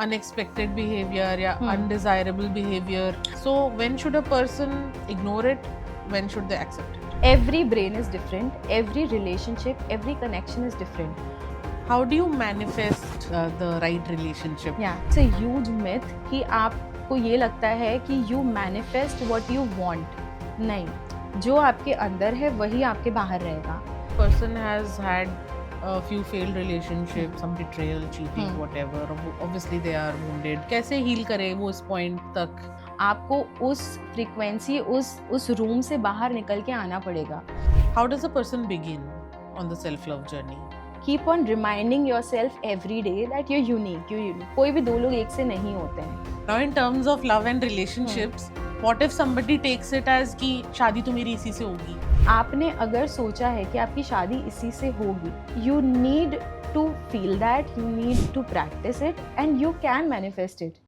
unexpected behavior या undesirable behavior. So when should a person ignore it? When should they accept it? Every brain is different, every relationship, every connection is different. How do you manifest the right relationship? Yeah, it's a huge myth कि आपको ये लगता है कि you manifest what you want. नहीं, जो आपके अंदर है वही आपके बाहर रहेगा. Person has had a few failed relationships, some betrayal, cheating, whatever. Obviously they are wounded. कैसे heal करे वो इस point तक? आपको उस फ्रीक्वेंसी उस रूम से बाहर निकल के आना पड़ेगा. How does a person begin on the self-love journey? Keep on reminding yourself every day that you're unique, you're unique. कोई भी दो लोग एक से नहीं होते हैं. Now in terms of love and relationships, what if somebody takes it as कि शादी तो मेरी इसी से होगी? आपने अगर सोचा है कि आपकी शादी इसी से होगी, you need to feel that, you need to practice it and you can manifest it.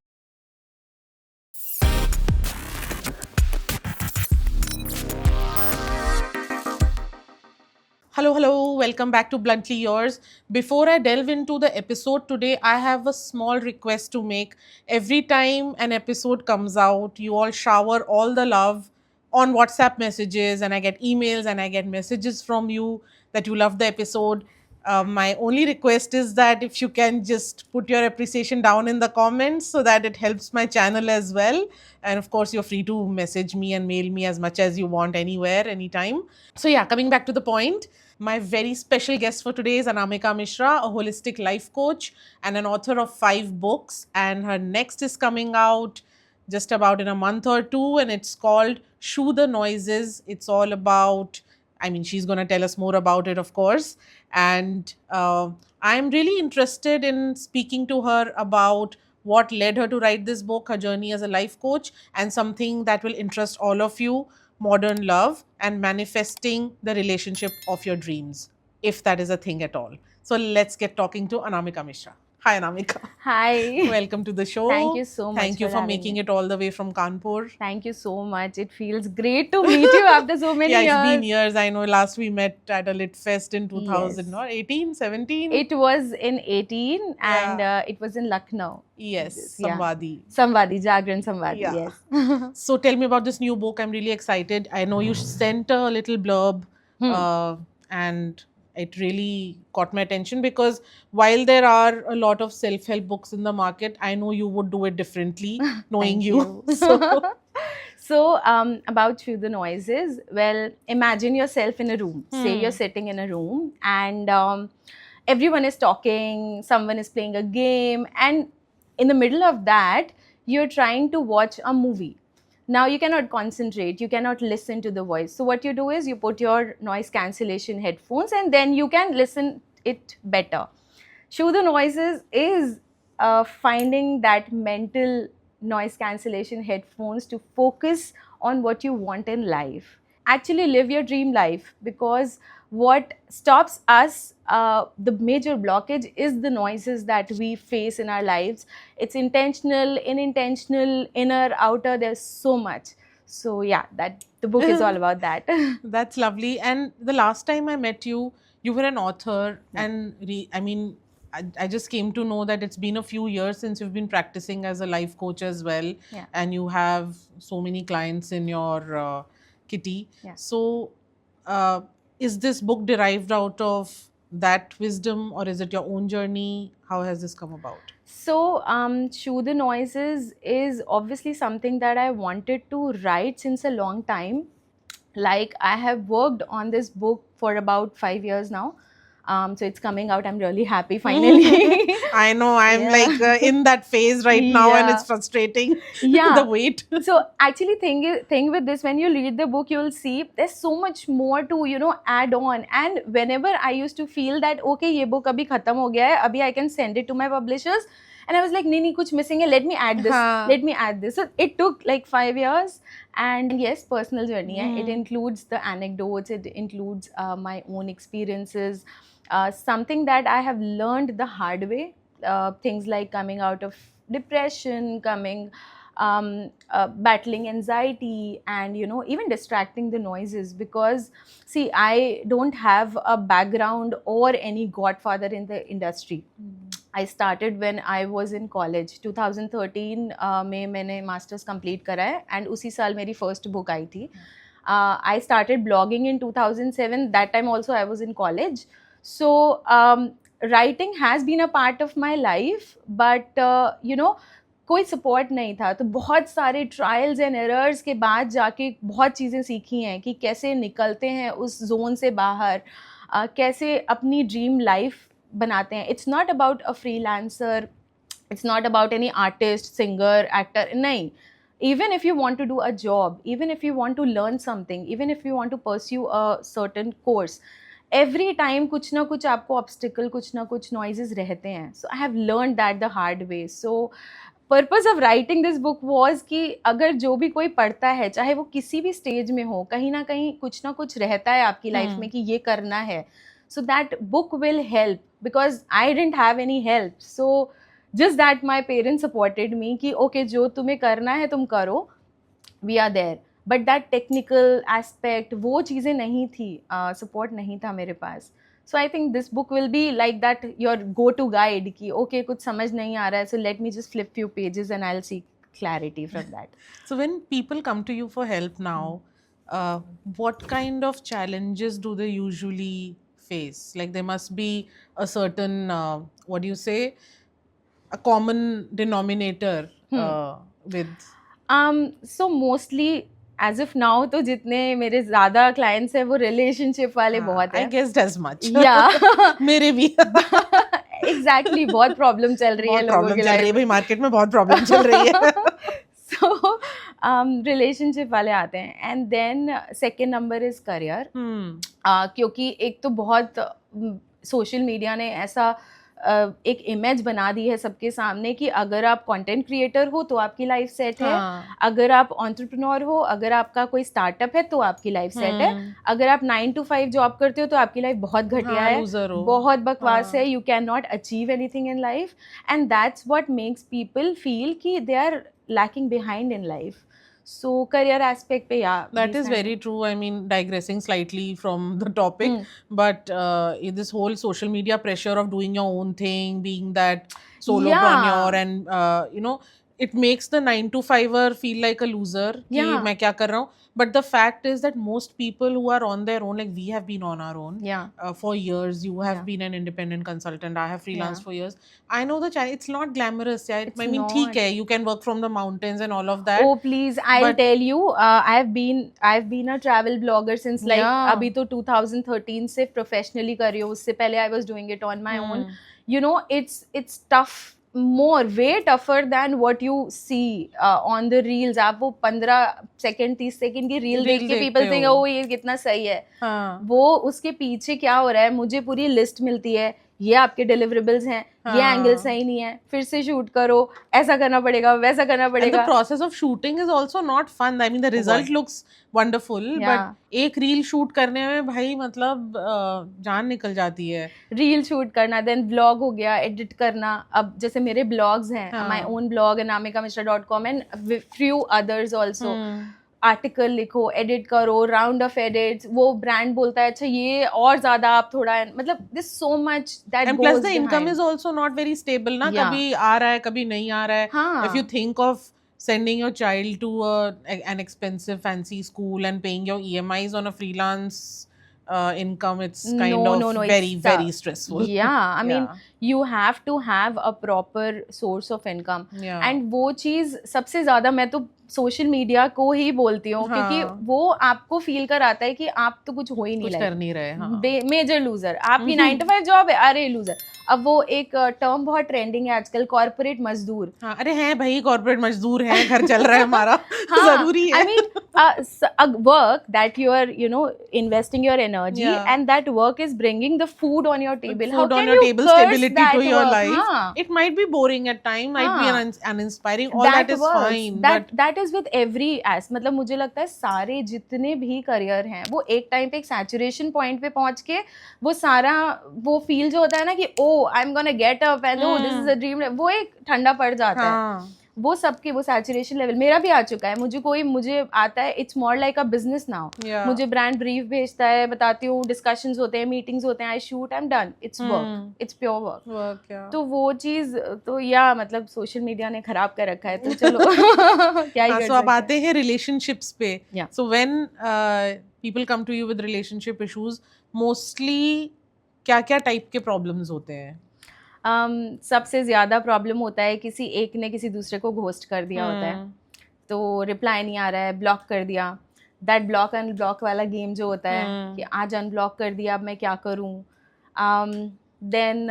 Hello, welcome back to Bluntly Yours. Before I delve into the episode today, I have a small request to make. Every time an episode comes out, you all shower all the love on WhatsApp messages, and I get emails and I get messages from you that you love the episode. My only request is that if you can just put your appreciation down in the comments so that it helps my channel as well. And of course, you're free to message me and mail me as much as you want anywhere, anytime. So yeah, coming back to the point, my very special guest for today is Anamika Mishra, a holistic life coach and an author of 5 books. And her next is coming out just about in a month or two, and it's called Shoo the Noises. It's all about, she's going to tell us more about it, of course. And I'm really interested in speaking to her about what led her to write this book, her journey as a life coach, and something that will interest all of you, modern love and manifesting the relationship of your dreams, if that is a thing at all. So let's get talking to Anamika Mishra. Hi, Anamika. Hi. Welcome to the show. Thank you so much. Thank you for making me. it all the way from Kanpur. Thank you so much. It feels great to meet you after so many years. Yeah, it's been years. I know last we met at a Lit Fest in 2018, 17? It was in 18 and it was in Lucknow. Yes, Samvadi. Samvadi, Jagran Samvadi, Yeah. yes. So tell me about this new book. I'm really excited. I know you sent a little blurb and it really caught my attention because while there are a lot of self-help books in the market, I know you would do it differently, knowing you. So, about Shoo the Noises, well, imagine yourself in a room. Say you're sitting in a room and everyone is talking, someone is playing a game, and in the middle of that, you're trying to watch a movie. Now you cannot concentrate, you cannot listen to the voice. So what you do is you put your noise cancellation headphones and then you can listen it better. Shoo the Noises is finding that mental noise cancellation headphones to focus on what you want in life. Actually live your dream life, because what stops us, the major blockage is the noises that we face in our lives. It's intentional, unintentional, inner, outer, there's so much. So yeah, that the book is all about that. That's lovely. And the last time I met you, you were an author and I just came to know that it's been a few years since you've been practicing as a life coach as well. Yeah. And you have so many clients in your kitty. Yeah. So is this book derived out of that wisdom or is it your own journey? How has this come about? So, Shoo the Noises is obviously something that I wanted to write since a long time. Like, I have worked on this book for about 5 years now. So it's coming out. I'm really happy finally. I know. I'm like in that phase right now and it's frustrating. The wait. So actually thing with this, when you read the book, you'll see there's so much more to, add on. And whenever I used to feel that, okay, ye book abhi khatam ho gaya hai, abhi I can send it to my publishers. And I was like, nahi, kuch missing hai, let me add this. Let me add this. So it took like 5 years. And yes, personal journey. It includes the anecdotes. It includes my own experiences. Something that I have learned the hard way, things like coming out of depression, battling anxiety, and even distracting the noises, because see, I don't have a background or any godfather in the industry. I started when I was in college 2013 में मैंने masters complete करा है and उसी साल मेरी first book आई थी. I started blogging in 2007. That time also I was in college. So writing has been a part of my life, but you know कोई सपोर्ट नहीं था. तो बहुत सारे ट्रायल्स एंड एरर्स के बाद जाके बहुत चीज़ें सीखी हैं कि कैसे निकलते हैं उस जोन से बाहर, कैसे अपनी ड्रीम लाइफ बनाते हैं. It's not about a freelancer, it's not about any artist, singer, actor, नहीं. Even if you want to do a job, even if you want to learn something, even if you want to pursue a certain course, every time कुछ ना कुछ आपको obstacle, कुछ ना कुछ noises रहते हैं. So I have learned that the hard way. So purpose of writing this book was कि अगर जो भी कोई पढ़ता है, चाहे वो किसी भी स्टेज में हो, कहीं ना कहीं कुछ ना कुछ रहता है आपकी लाइफ में कि ये करना है. So that book will help because I didn't have any help. So just that my parents supported me कि okay जो तुम्हें करना है तुम करो, we are there. But that technical aspect, वो चीज़ें नहीं थी, support नहीं था मेरे पास. So I think this book will be like that, your go-to guide कि okay कुछ समझ नहीं आ रहा है, so let me just flip few pages and I'll see clarity from that. So when people come to you for help now, what kind of challenges do they usually face? Like there must be a certain, what do you say, a common denominator with. So mostly as of now तो जितने मेरे ज़्यादा clients हैं वो relationship वाले बहुत हैं. I guessed as much. Yeah. मेरे भी. Exactly, बहुत problem चल रही है लोगों की life में. भाई market में बहुत problem चल रही है. So relationship वाले आते हैं and then second number is career. क्योंकि एक तो बहुत social media ने ऐसा एक इमेज बना दी है सबके सामने कि अगर आप कंटेंट क्रिएटर हो तो आपकी लाइफ सेट है, अगर आप एंटरप्रेन्योर हो, अगर आपका कोई स्टार्टअप है तो आपकी लाइफ सेट है, अगर आप 9 to 5 जॉब करते हो तो आपकी लाइफ बहुत घटिया है, बहुत बकवास है, you can not achieve anything in life. And that's what makes people feel कि they are lacking behind in life. So career aspect pe, yeah, that is very true. I mean, digressing slightly from the topic, but this whole social media pressure of doing your own thing, being that solopreneur, and you know, it makes the 9 to 5er feel like a loser. कि मैं क्या कर रहा हूँ. But the fact is that most people who are on their own, like we have been on our own for years. You have been an independent consultant. I have freelanced for years. I know the challenge. It's not glamorous. Yeah, I mean, ठीक है. You can work from the mountains and all of that. Oh please, I'll tell you. I've been a travel blogger since like अभी तो 2013 से professionally कर रही हूँ. उससे पहले I was doing it on my own. You know, it's tough. More way tougher than what you see on the reels. आप वो 15 सेकेंड 30 सेकेंड की रील देख के people think oh ये कितना सही है. वो उसके पीछे क्या हो रहा है, मुझे पूरी लिस्ट मिलती है, ये आपके डिलीवरेबल्स हैं, ये एंगल सही नहीं है, फिर से शूट करो, ऐसा करना पड़ेगा, वैसा करना पड़ेगा. And the process of shooting is also not fun. I mean, the result looks wonderful, but एक रील शूट करने में भाई मतलब जान निकल जाती है. रील शूट करना, देन ब्लॉग हो गया, एडिट करना. अब जैसे मेरे ब्लॉग्स हैं, my own blog anaamikamishra.com and few others also. Article लिखो, एडिट करो, राउंड ऑफ एडिट्स, वो ब्रांड बोलता है अच्छा ये और ज्यादा आप थोड़ा, मतलब this so much that goes. Plus the income is also not very stable ना. कभी आ रहा है, कभी नहीं आ रहा है. If you think of sending your child to an expensive fancy school and paying your EMIs on a freelance income, it's kind of very stressful. I mean you have to have a proper source of income. And वो चीज सबसे ज्यादा मैं तो social media को ही बोलती हूँ, क्योंकि वो आपको फील कराता है कि आप तो कुछ हो ही नहीं, कुछ कर नहीं रहे. Major loser. आपकी 9 to 5 जॉब है, अरे लूजर. अब वो एक टर्म बहुत ट्रेंडिंग है आजकल, कॉर्पोरेट मजदूर. अरे हैं भाई, कॉर्पोरेट मजदूर हैं, घर चल रहा है हमारा. जरूरी है. I mean work that you are, you know, investing your energy and that work is bringing the food on your table. Food on your table, stability to your life. It might be boring at time, might be uninspiring. All that is fine. That is with every as, मतलब मुझे लगता है सारे जितने भी career हैं वो एक टाइम पे एक सैचुरेशन पॉइंट पे पहुंच के वो सारा वो फील जो होता है ना कि oh I'm gonna get up and oh this is a dream, वो एक ठंडा पड़ जाता है. वो सबके वो सैचुरेशन लेवल मेरा भी आ चुका है. मुझे आता है, it's more like a business now. मुझे ब्रांड ब्रीफ भेजता है, बताती हूँ, डिस्कशंस होते हैं, मीटिंग्स होते हैं, I shoot, I am done, it's work, it's pure work. तो वो चीज तो या मतलब सोशल मीडिया ने खराब कर रखा है, तो चलो क्या ही कर सकते हैं. अब आते हैं रिलेशनशिप्स पे. So when people come to you with relationship issues, mostly क्या क्या टाइप के प्रॉब्लम्स होते हैं? सबसे ज़्यादा प्रॉब्लम होता है किसी एक ने किसी दूसरे को घोस्ट कर दिया होता है, तो रिप्लाई नहीं आ रहा है, ब्लॉक कर दिया. दैट ब्लॉक अनब्लॉक वाला गेम जो होता है कि आज अनब्लॉक कर दिया, अब मैं क्या करूँ. देन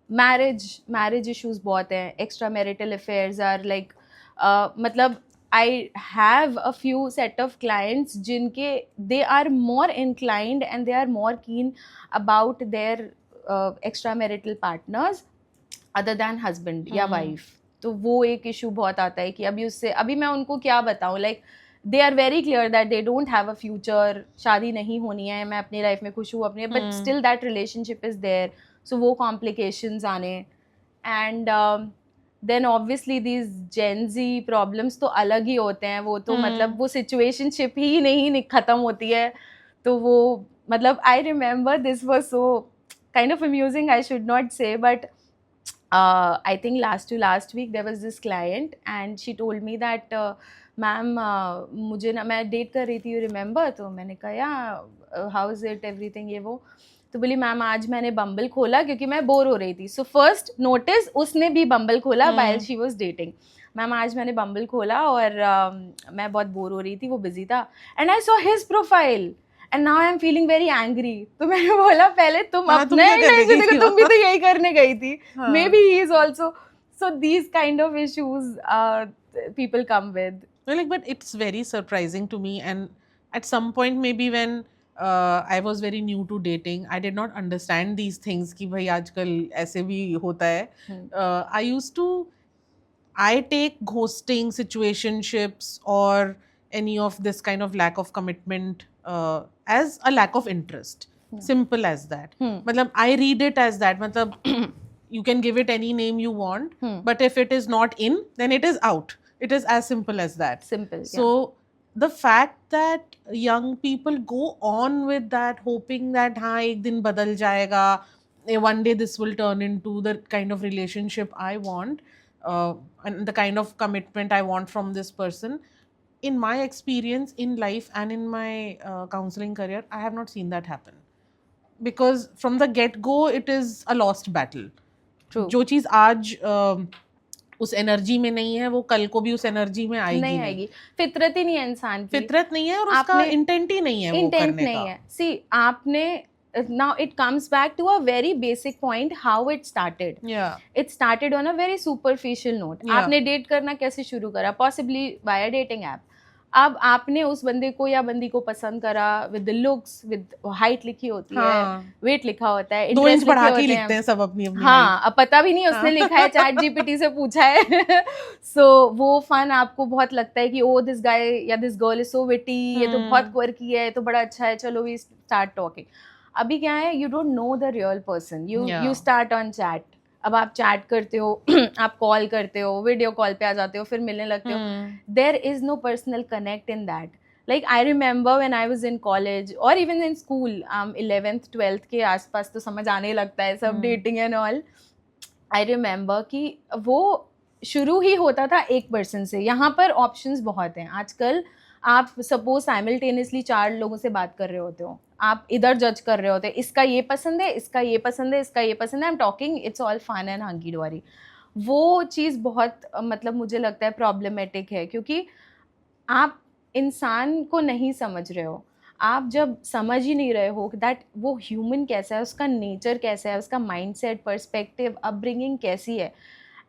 मैरिज इश्यूज बहुत हैं. Extra marital affairs are like, मतलब I have a few set of clients जिनके they are more inclined and they are more keen about their extra marital partners other than husband या wife. तो वो एक issue बहुत आता है कि अभी मैं उनको क्या बताऊँ. Like they are very clear that they don't have a future, शादी नहीं होनी है, मैं अपनी लाइफ में खुश हूँ अपने, but still that relationship is there. So वो कॉम्प्लिकेशंस आने. And then obviously these Gen Z problems तो अलग ही होते हैं. वो तो मतलब वो सिचुएशनशिप ही नहीं ख़त्म होती है. तो वो मतलब I remember this was so kind of amusing, I should not say, but I think last week there was this client and she told me that ma'am मुझे ना, मैं डेट कर रही थी, यू रिमेंबर. तो मैंने कहा या हाउ इज़ इट एवरीथिंग, ये वो. तो बोली मैम आज मैंने बम्बल खोला क्योंकि मैं बोर हो रही थी. सो फर्स्ट नोटिस उसने भी बम्बल खोला while she was dating. Ma'am आज मैंने बम्बल खोला और मैं बहुत बोर हो रही थी, वो बिजी था, and I saw his profile and now I am feeling very angry. तो मैंने बोला पहले तुम अपने इंटेंशन देखो, तुम भी तो यही करने गई थी. May be he is also. So these kind of issues people come with. Like, but it's very surprising to me, and at some point maybe when I was very new to dating, I did not understand these things कि भाई आजकल ऐसे भी होता है. I take ghosting, situationships, or any of this kind of lack of commitment as a lack of interest. Simple as that. मतलब I read it as that. मतलब you can give it any name you want, but if it is not in, then it is out. It is as simple as that. Simple. So the fact that young people go on with that, hoping that हाँ एक दिन बदल जाएगा, one day this will turn into the kind of relationship I want, and the kind of commitment I want from this person. In my experience in life and in my counseling career, I have not seen that happen. Because from the get-go, it is a lost battle. True. जो चीज़ आज उस energy में नहीं है, वो कल को भी उस एनर्जी में आएगी नहीं आएगी. फितरत ही नहीं है इंसान की. फितरत नहीं है और उसका इंटेंट ही नहीं है वो करने का. है. सी आपने now it comes back to a very basic point, how it started. It started on a very superficial note. आपने डेट करना कैसे शुरू करा? Possibly via dating app. अब आपने उस बंदे को या बंदी को पसंद करा विद लुक्स, विद हाइट लिखी होती है, वेट लिखा होता है, 2 इंच बढ़ा के लिखते हैं सब अपनी. हाँ, अब पता भी नहीं उसने लिखा है, चैट जीपीटी से पूछा है. सो वो फन आपको बहुत लगता है कि ओ दिस गाय या this girl is so witty, ये तो बहुत क्वर्की है, तो बड़ा अच्छा है, चलो वी स्टार्ट टॉकिंग. अभी क्या है, you don't know the real person, you start on chat. अब आप चैट करते हो, आप कॉल करते हो, वीडियो कॉल पे आ जाते हो, फिर मिलने लगते हो. There is no personal connect in that. Like I remember when I was in college और even in school, 11th 12th के आसपास तो समझ आने लगता है सब dating and all. I remember कि वो शुरू ही होता था एक पर्सन से. यहाँ पर ऑप्शंस बहुत हैं आजकल. आप सपोज साइमल्टेनियसली 4 लोगों से बात कर रहे होते हो, आप इधर जज कर रहे होते हैं, इसका ये पसंद है, इसका ये पसंद है, इसका ये पसंद है, I am talking, it's all fun and hunky dory. वो चीज़ बहुत मतलब मुझे लगता है प्रॉब्लमेटिक है, क्योंकि आप इंसान को नहीं समझ रहे हो. आप जब समझ ही नहीं रहे हो दैट वो ह्यूमन कैसा है, उसका नेचर कैसा है, उसका माइंडसेट, पर्सपेक्टिव, अपब्रिंगिंग कैसी है,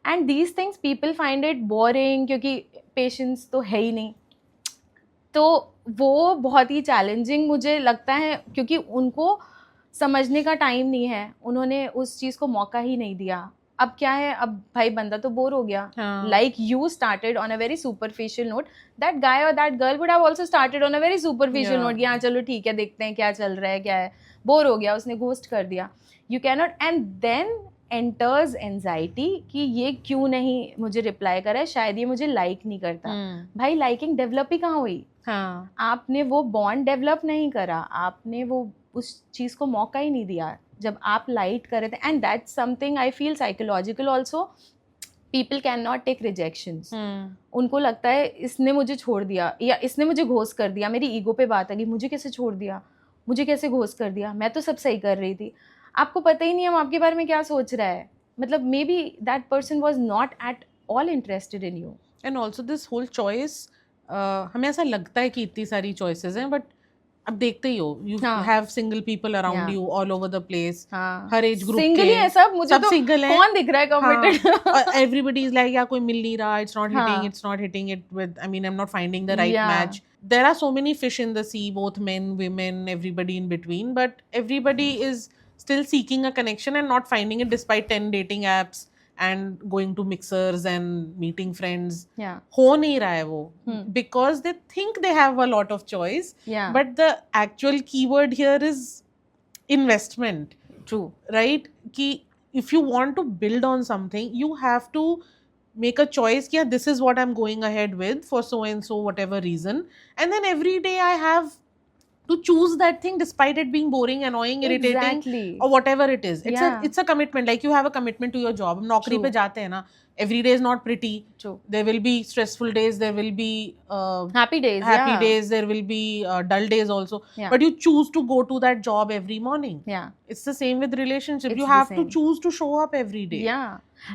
and these things people find it boring, क्योंकि पेशेंस तो है ही नहीं. तो वो बहुत ही चैलेंजिंग मुझे लगता है, क्योंकि उनको समझने का टाइम नहीं है, उन्होंने उस चीज़ को मौका ही नहीं दिया. अब क्या है, अब भाई बंदा तो बोर हो गया. Like you started on a very superficial note, that guy और that girl would have also started on a very superficial note. यहाँ चलो ठीक है, देखते हैं क्या चल रहा है, क्या है, बोर हो गया, उसने घोस्ट कर दिया. You can not. And then enters anxiety कि ये क्यों नहीं मुझे रिप्लाई कर रहा है, शायद ये मुझे लाइक नहीं करता. भाई लाइकिंग डेवलप ही कहाँ हुई? हाँ. आपने वो बॉन्ड डेवलप नहीं करा, आपने वो उस चीज़ को मौका ही नहीं दिया जब आप लाइट कर रहे थे. And that's something I feel psychological also. People can not take rejections. उनको लगता है इसने मुझे छोड़ दिया या इसने मुझे घोस्ट कर दिया, मेरी ईगो पे बात आ गई, मुझे कैसे छोड़ दिया, मुझे कैसे घोस्ट कर दिया, मैं तो सब सही कर रही थी. आपको पता ही नहीं हम आपके बारे में क्या सोच रहा है. मतलब maybe that person was not at all interested in you. And also this whole choice, हमें ऐसा लगता है कि इतनी सारी चॉइसेस हैं, बट अब देखते ही हो, you have single people around you all over the place. हर एज ग्रुप सिंगल ही है सब. मुझे तो सिंगल है. कौन दिख रहा है कमिटेड? एवरीबडी इज लाइक, या कोई मिल नहीं रहा, it's not hitting it with, I mean I am not finding the right match. There are so many fish in the sea, both men, women, everybody in between, but everybody is still seeking a connection and not finding it despite 10 dating apps and going to mixers and meeting friends. हो नहीं रहा है वो, because they think they have a lot of choice. But the actual keyword here is investment. True. Right? Ki if you want to build on something, you have to make a choice. Yeah, this is what I'm going ahead with for so and so whatever reason, and then every day I have to choose that thing despite it being boring, annoying, irritating, or whatever it is. It's a commitment. Like you have a commitment to your job. हम नौकरी पे जाते हैं ना, every day is not pretty. True. There will be stressful days, there will be happy days, days, there will be dull days also. But you choose to go to that job every morning. It's the same with relationship. You have to choose to show up every day.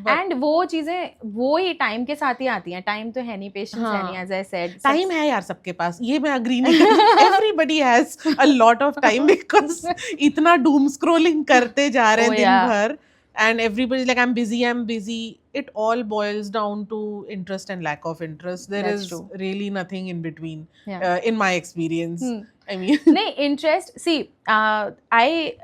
And वो चीजें वो ही time के साथ ही आती हैं. Time तो है नहीं, पेशेंस है नहीं, एज आई सेड. टाइम है यार सबके पास, ये मैं अग्री नहीं करती. Everybody has a lot of time, because इतना डूम स्क्रॉलिंग करते जा रहे हैं दिन भर. And everybody's like, I'm busy. It all boils down to interest and lack of interest. There is really nothing in between, in my experience. I mean, no, interest. See, I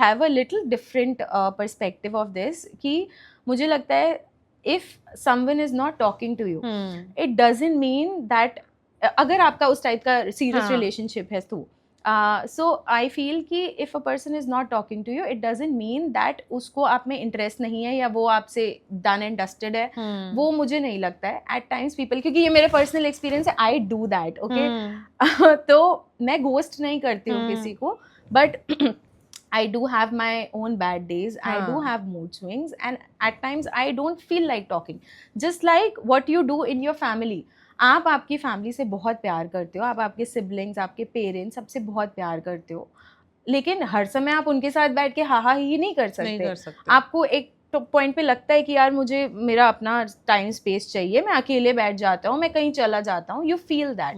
have a little different perspective of this. कि मुझे लगता है if someone is not talking to you, it doesn't mean that अगर आपका उस type का serious relationship है तो so I feel कि if a person is not talking to you, it doesn't mean that उसको आप में interest नहीं है या वो आपसे done and dusted है. वो मुझे नहीं लगता है. At times people, क्योंकि ये मेरे personal experience है, I do that, okay? तो मैं ghost नहीं करती हूँ किसी को, but I do have my own bad days. I do have mood swings, and at times I don't feel like talking. Just like what you do in your family. आप आपकी family से बहुत प्यार करते हो, आप आपके सिबलिंग्स, आपके पेरेंट्स, सबसे बहुत प्यार करते हो, लेकिन हर समय आप उनके साथ बैठ के हा ही नहीं कर सकते. आपको एक पॉइंट पे लगता है कि यार मुझे मेरा अपना टाइम स्पेस चाहिए, मैं अकेले बैठ जाता हूँ, मैं कहीं चला जाता हूँ. You feel that.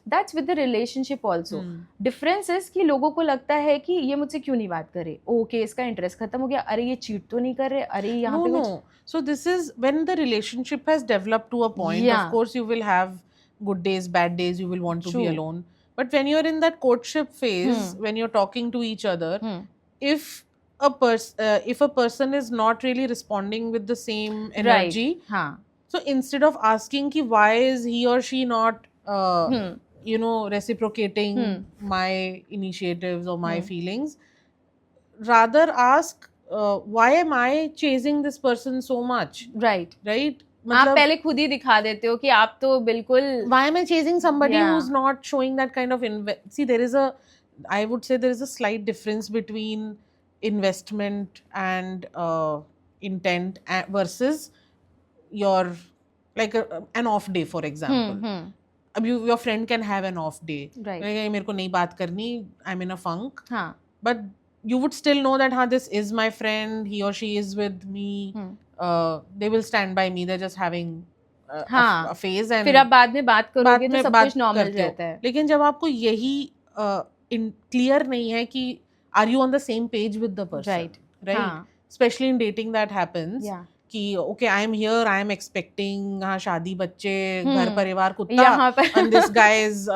That's with the relationship also. Difference is कि लोगों को लगता है कि ये मुझसे क्यों नहीं बात करे, ओके इसका इंटरेस्ट खत्म हो गया, अरे ये चीट तो नहीं कर रहे, अरे यहाँ पे कुछ. So this is when the relationship has developed to a point. Of course, you will have good days, bad days. You will want to be alone. But when you're in that courtship phase, when you're talking to each other, if a person is not really responding with the same energy, so instead of asking ki why is he or she not, reciprocating my initiatives or my feelings, rather ask. Why am I chasing this person so much? Right. आप पहले खुद ही दिखा देते हो कि आप तो बिल्कुल. Why am I chasing somebody who's not showing that kind of see, I would say there is a slight difference between investment and intent versus your like an off day, for example. अब your friend can have an off day. Right. मेरे को नहीं बात करनी, I'm in a funk. But you would still know that this is my friend, he or she is with me. They will stand by me, they're just having a phase. And फिर आप बाद में बात करोगे तो सब कुछ normal रहता है. लेकिन जब आपको यही क्लियर नहीं है कि are you on the same page with the person, right? Especially in dating that happens. कि okay, I am here, I am expecting शादी, बच्चे, घर परिवार, कुत्ता, and this guy is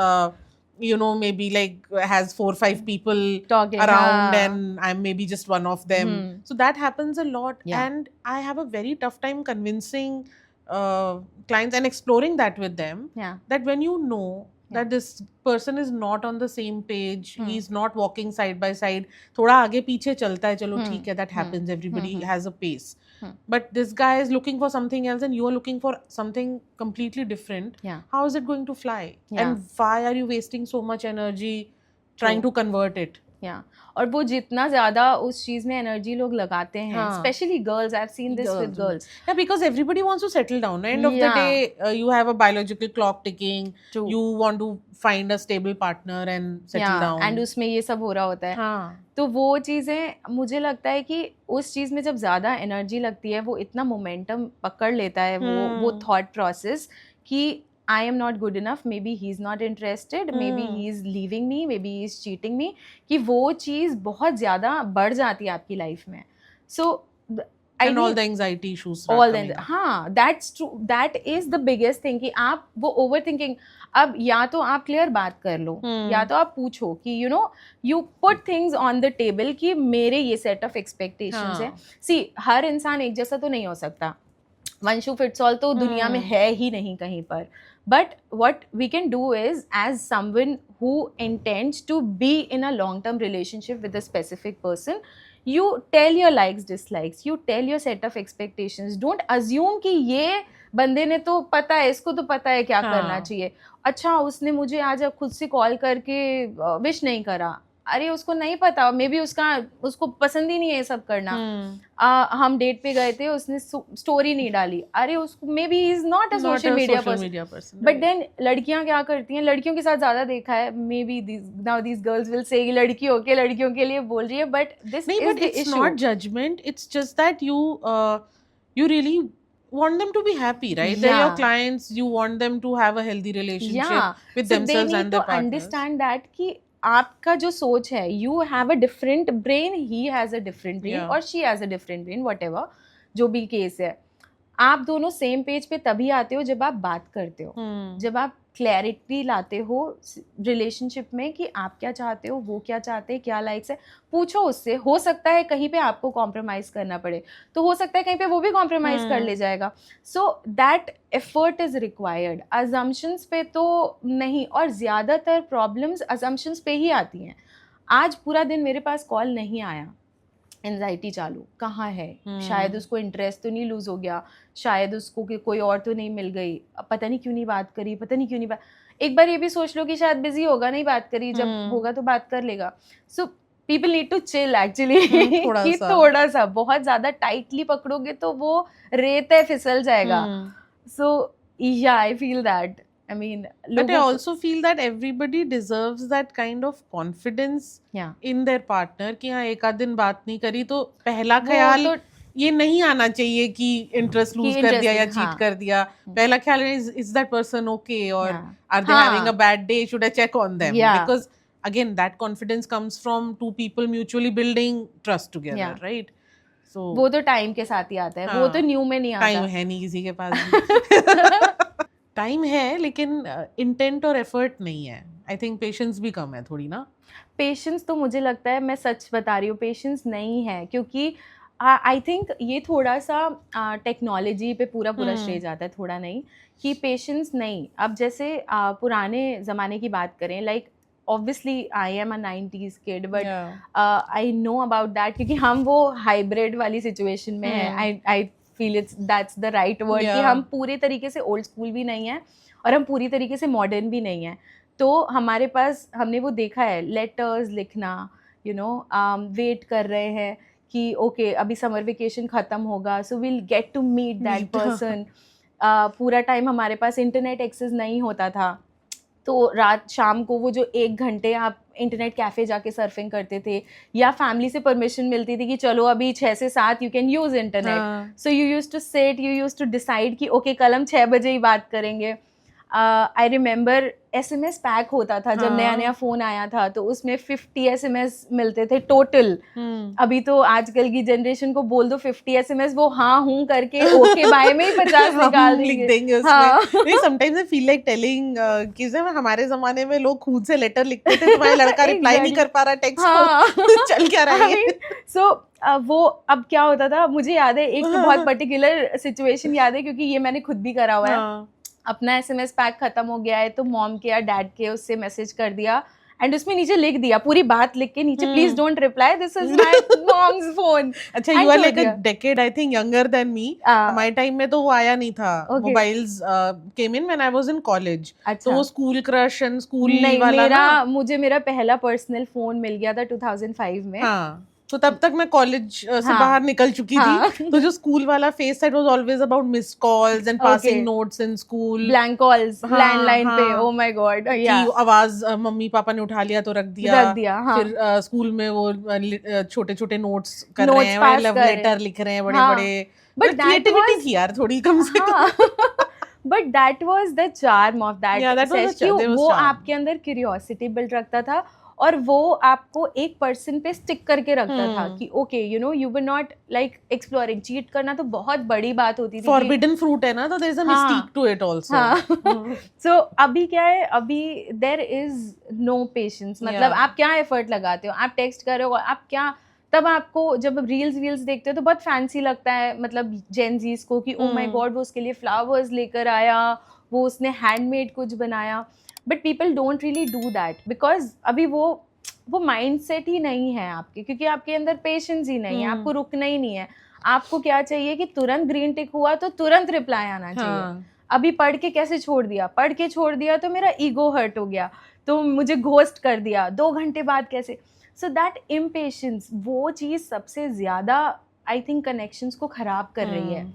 maybe like has 4-5 people talking around, and I'm maybe just one of them. So that happens a lot, and I have a very tough time convincing clients and exploring that with them, that when you know that this person is not on the same page, he's not walking side by side, थोड़ा आगे पीछे चलता है, चलो ठीक है, that happens, everybody has a pace, but this guy is looking for something else and you are looking for something completely different. How is it going to fly? And why are you wasting so much energy trying to convert it? और वो जितना ज्यादा उस चीज में energy लोग लगाते हैं, especially girls, I've seen this with girls. Yeah, because everybody wants to settle down. End of the day, you have a biological clock ticking. You want to find a stable partner and settle down. And उसमें ये सब हो रहा होता है. तो वो चीजें मुझे लगता है कि उस चीज में जब ज्यादा एनर्जी लगती है, वो इतना मोमेंटम पकड़ लेता है, वो थॉट प्रोसेस कि I am not good enough, maybe he's not interested, maybe he's leaving me, maybe he's cheating me, कि वो चीज़ बहुत ज़्यादा बढ़ जाती है आपकी लाइफ में. So and all the anxiety issues हाँ, that's true, that is the biggest thing कि आप वो overthinking. अब या तो आप क्लियर बात कर लो, या तो आप पूछो कि you know you put things on the table कि मेरे ये set of expectations है. See, हर इंसान एक जैसा तो नहीं हो सकता, one shoe fits all तो दुनिया में है ही नहीं कहीं पर. But what we can do is, as someone who intends to be in a long-term relationship with a specific person, you tell your likes, dislikes, you tell your set of expectations. Don't assume कि ये बंदे ने तो पता है, इसको तो पता है क्या करना चाहिए. अच्छा, उसने मुझे आज खुद से कॉल करके विश नहीं करा. अरे उसको नहीं पता, मे बी उसको पसंद ही नहीं है ये सब करना. हम डेट पे गए थे, उसने स्टोरी नहीं डाली. अरे उसको maybe is not a social media person. But then लड़कियां क्या करती हैं, लड़कियों के साथ ज्यादा देखा है, maybe now these girls will say लड़कियों के लिए बोल रही है, but this is the issue. It's not judgment, it's just that you really want them to be happy, right? They're your clients, you want them to have a healthy relationship with themselves and their partners. Understand that कि आपका जो सोच है, you have a different brain, he has a different brain, or she has a different brain, whatever, जो भी case है. आप दोनों सेम पेज पे तभी आते हो जब आप बात करते हो, जब आप क्लैरिटी लाते हो रिलेशनशिप में कि आप क्या चाहते हो, वो क्या चाहते हैं, क्या लाइक्स है. पूछो उससे. हो सकता है कहीं पे आपको कॉम्प्रोमाइज़ करना पड़े, तो हो सकता है कहीं पे वो भी कॉम्प्रोमाइज़ कर ले जाएगा. So that effort is required. Assumptions पे तो नहीं, और ज़्यादातर प्रॉब्लम्स अजम्पशंस पे ही आती हैं. आज पूरा दिन मेरे पास कॉल नहीं आया, एंजाइटी चालू, कहाँ है, शायद उसको इंटरेस्ट तो नहीं लूज हो गया, शायद उसको कोई और तो नहीं मिल गई, पता नहीं क्यों नहीं बात करी, पता नहीं क्यों नहीं बात. एक बार ये भी सोच लो कि शायद बिजी होगा, नहीं बात करी, जब होगा तो बात कर लेगा. So people need to chill actually. थोड़ा सा बहुत ज्यादा टाइटली पकड़ोगे तो वो रेत है, फिसल जाएगा. सो या I feel that. I mean, but I also feel that everybody deserves that kind of confidence in their partner कि हाँ एक आध दिन बात नहीं करी तो पहला ख्याल तो ये नहीं आना चाहिए कि इंटरेस्ट लूज कर दिया या चीट कर दिया. पहला ख्याल is that person okay, or are they having a bad day, should I check on them? Because again that confidence comes from two people mutually building trust together, right? So वो तो time के साथ ही आता है, वो तो new में नहीं आता. टाइम है नहीं किसी के पास. टाइम है लेकिन इंटेंट और एफर्ट नहीं है. आई थिंक पेशेंस भी कम है थोड़ी ना. पेशेंस तो मुझे लगता है, मैं सच बता रही हूँ, पेशेंस नहीं है. क्योंकि आई थिंक ये थोड़ा सा टेक्नोलॉजी पे पूरा श्रेय जाता है, थोड़ा नहीं कि पेशेंस नहीं. अब जैसे पुराने ज़माने की बात करें, like obviously I am a 90s kid, but I know about that, क्योंकि हम वो हाइब्रिड वाली सिचुएशन में हैं. I feel that's the right word कि हम पूरे तरीके से ओल्ड स्कूल भी नहीं हैं और हम पूरी तरीके से मॉडर्न भी नहीं हैं. तो हमारे पास, हमने वो देखा है, लेटर्स लिखना, यू नो, वेट कर रहे हैं कि ओके अभी समर वेकेशन ख़त्म होगा, so will get to meet that person. पूरा टाइम हमारे पास इंटरनेट एक्सेस नहीं होता था, तो रात शाम को वो जो 1 घंटे आप इंटरनेट कैफ़े जाके सर्फिंग करते थे, या फैमिली से परमिशन मिलती थी कि चलो अभी 6 से 7 you can use internet. So you used to set, you used to decide कि ओके कल हम 6 बजे ही बात करेंगे. आई रिमेंबर SMS पैक होता था जब नया नया फ़ोन आया था, तो उसमें 50 SMS मिलते थे टोटल. अभी तो आजकल की जनरेशन को बोल दो 50 SMS, वो हाँ हूँ करके ओके बाय में ही 50 निकाल देंगे उसमें. Sometimes I feel like telling कि हमारे ज़माने में लोग खुद से लेटर लिखते थे, तुम्हारा लड़का रिप्लाई नहीं कर पा रहा टेक्स्ट को, चल क्या रहा है. सो वो अब क्या होता था, मुझे याद है एक बहुत पर्टिकुलर सिचुएशन याद है, क्योंकि ये मैंने खुद भी करा हुआ है. अपना एसएमएस पैक खत्म हो गया है तो मॉम के या डैड के उससे मैसेज कर दिया एंड उसमें नीचे लिख दिया, पूरी बात लिख के नीचे, please don't reply, this is my mom's phone. अच्छा, you are like a decade I think younger than me. हमारे टाइम में तो वो आया नहीं था. Mobiles came in when I was in college. तो वो स्कूल क्रश एंड स्कूल वाला मुझे मेरा पहला पर्सनल फोन मिल गया था 2005 में. हाँ, तो तब तक मैं कॉलेज से बाहर निकल चुकी थी. तो जो स्कूल वाला फेस था, it was always about missed calls and passing notes in school, blank calls landline पे. ओह माय गॉड, या आवाज मम्मी पापा ने उठा लिया तो रख दिया. फिर स्कूल में वो छोटे छोटे नोट्स कर रहे हैं, लव लेटर लिख रहे हैं बड़े बड़े. बट क्रिएटिविटी थी यार थोड़ी कम से कम. But that was the charm of that. वो आपके अंदर क्यूरियोसिटी बिल्ड रखता था और वो आपको एक पर्सन पे स्टिक करके रखता था कि okay you know you were not like exploring. Cheat करना तो बहुत बड़ी बात होती थी. फॉरबिडन फ्रूट है ना, तो there is a mystique to it also. So अभी क्या है, अभी देयर इज नो पेशेंस. मतलब आप क्या एफर्ट लगाते हो, आप टेक्स्ट कर रहे हो, आप क्या, तब आपको जब रील्स देखते हो तो बहुत फैंसी लगता है, मतलब जेनजीज को कि ओ माय गॉड वो उसके लिए फ्लावर्स लेकर आया, वो उसने हैंडमेड कुछ बनाया. But people don't really do that because अभी वो माइंडसेट ही नहीं है आपके, क्योंकि आपके अंदर पेशेंस ही नहीं है. आपको रुकना ही नहीं है. आपको क्या चाहिए कि तुरंत ग्रीन टिक हुआ तो तुरंत रिप्लाई आना चाहिए. अभी पढ़ के कैसे छोड़ दिया तो मेरा ईगो हर्ट हो गया, तो मुझे घोस्ट कर दिया 2 घंटे बाद कैसे. सो दैट इम्पेशेंस, वो चीज़ सबसे ज़्यादा आई थिंक कनेक्शंस को ख़राब कर रही है.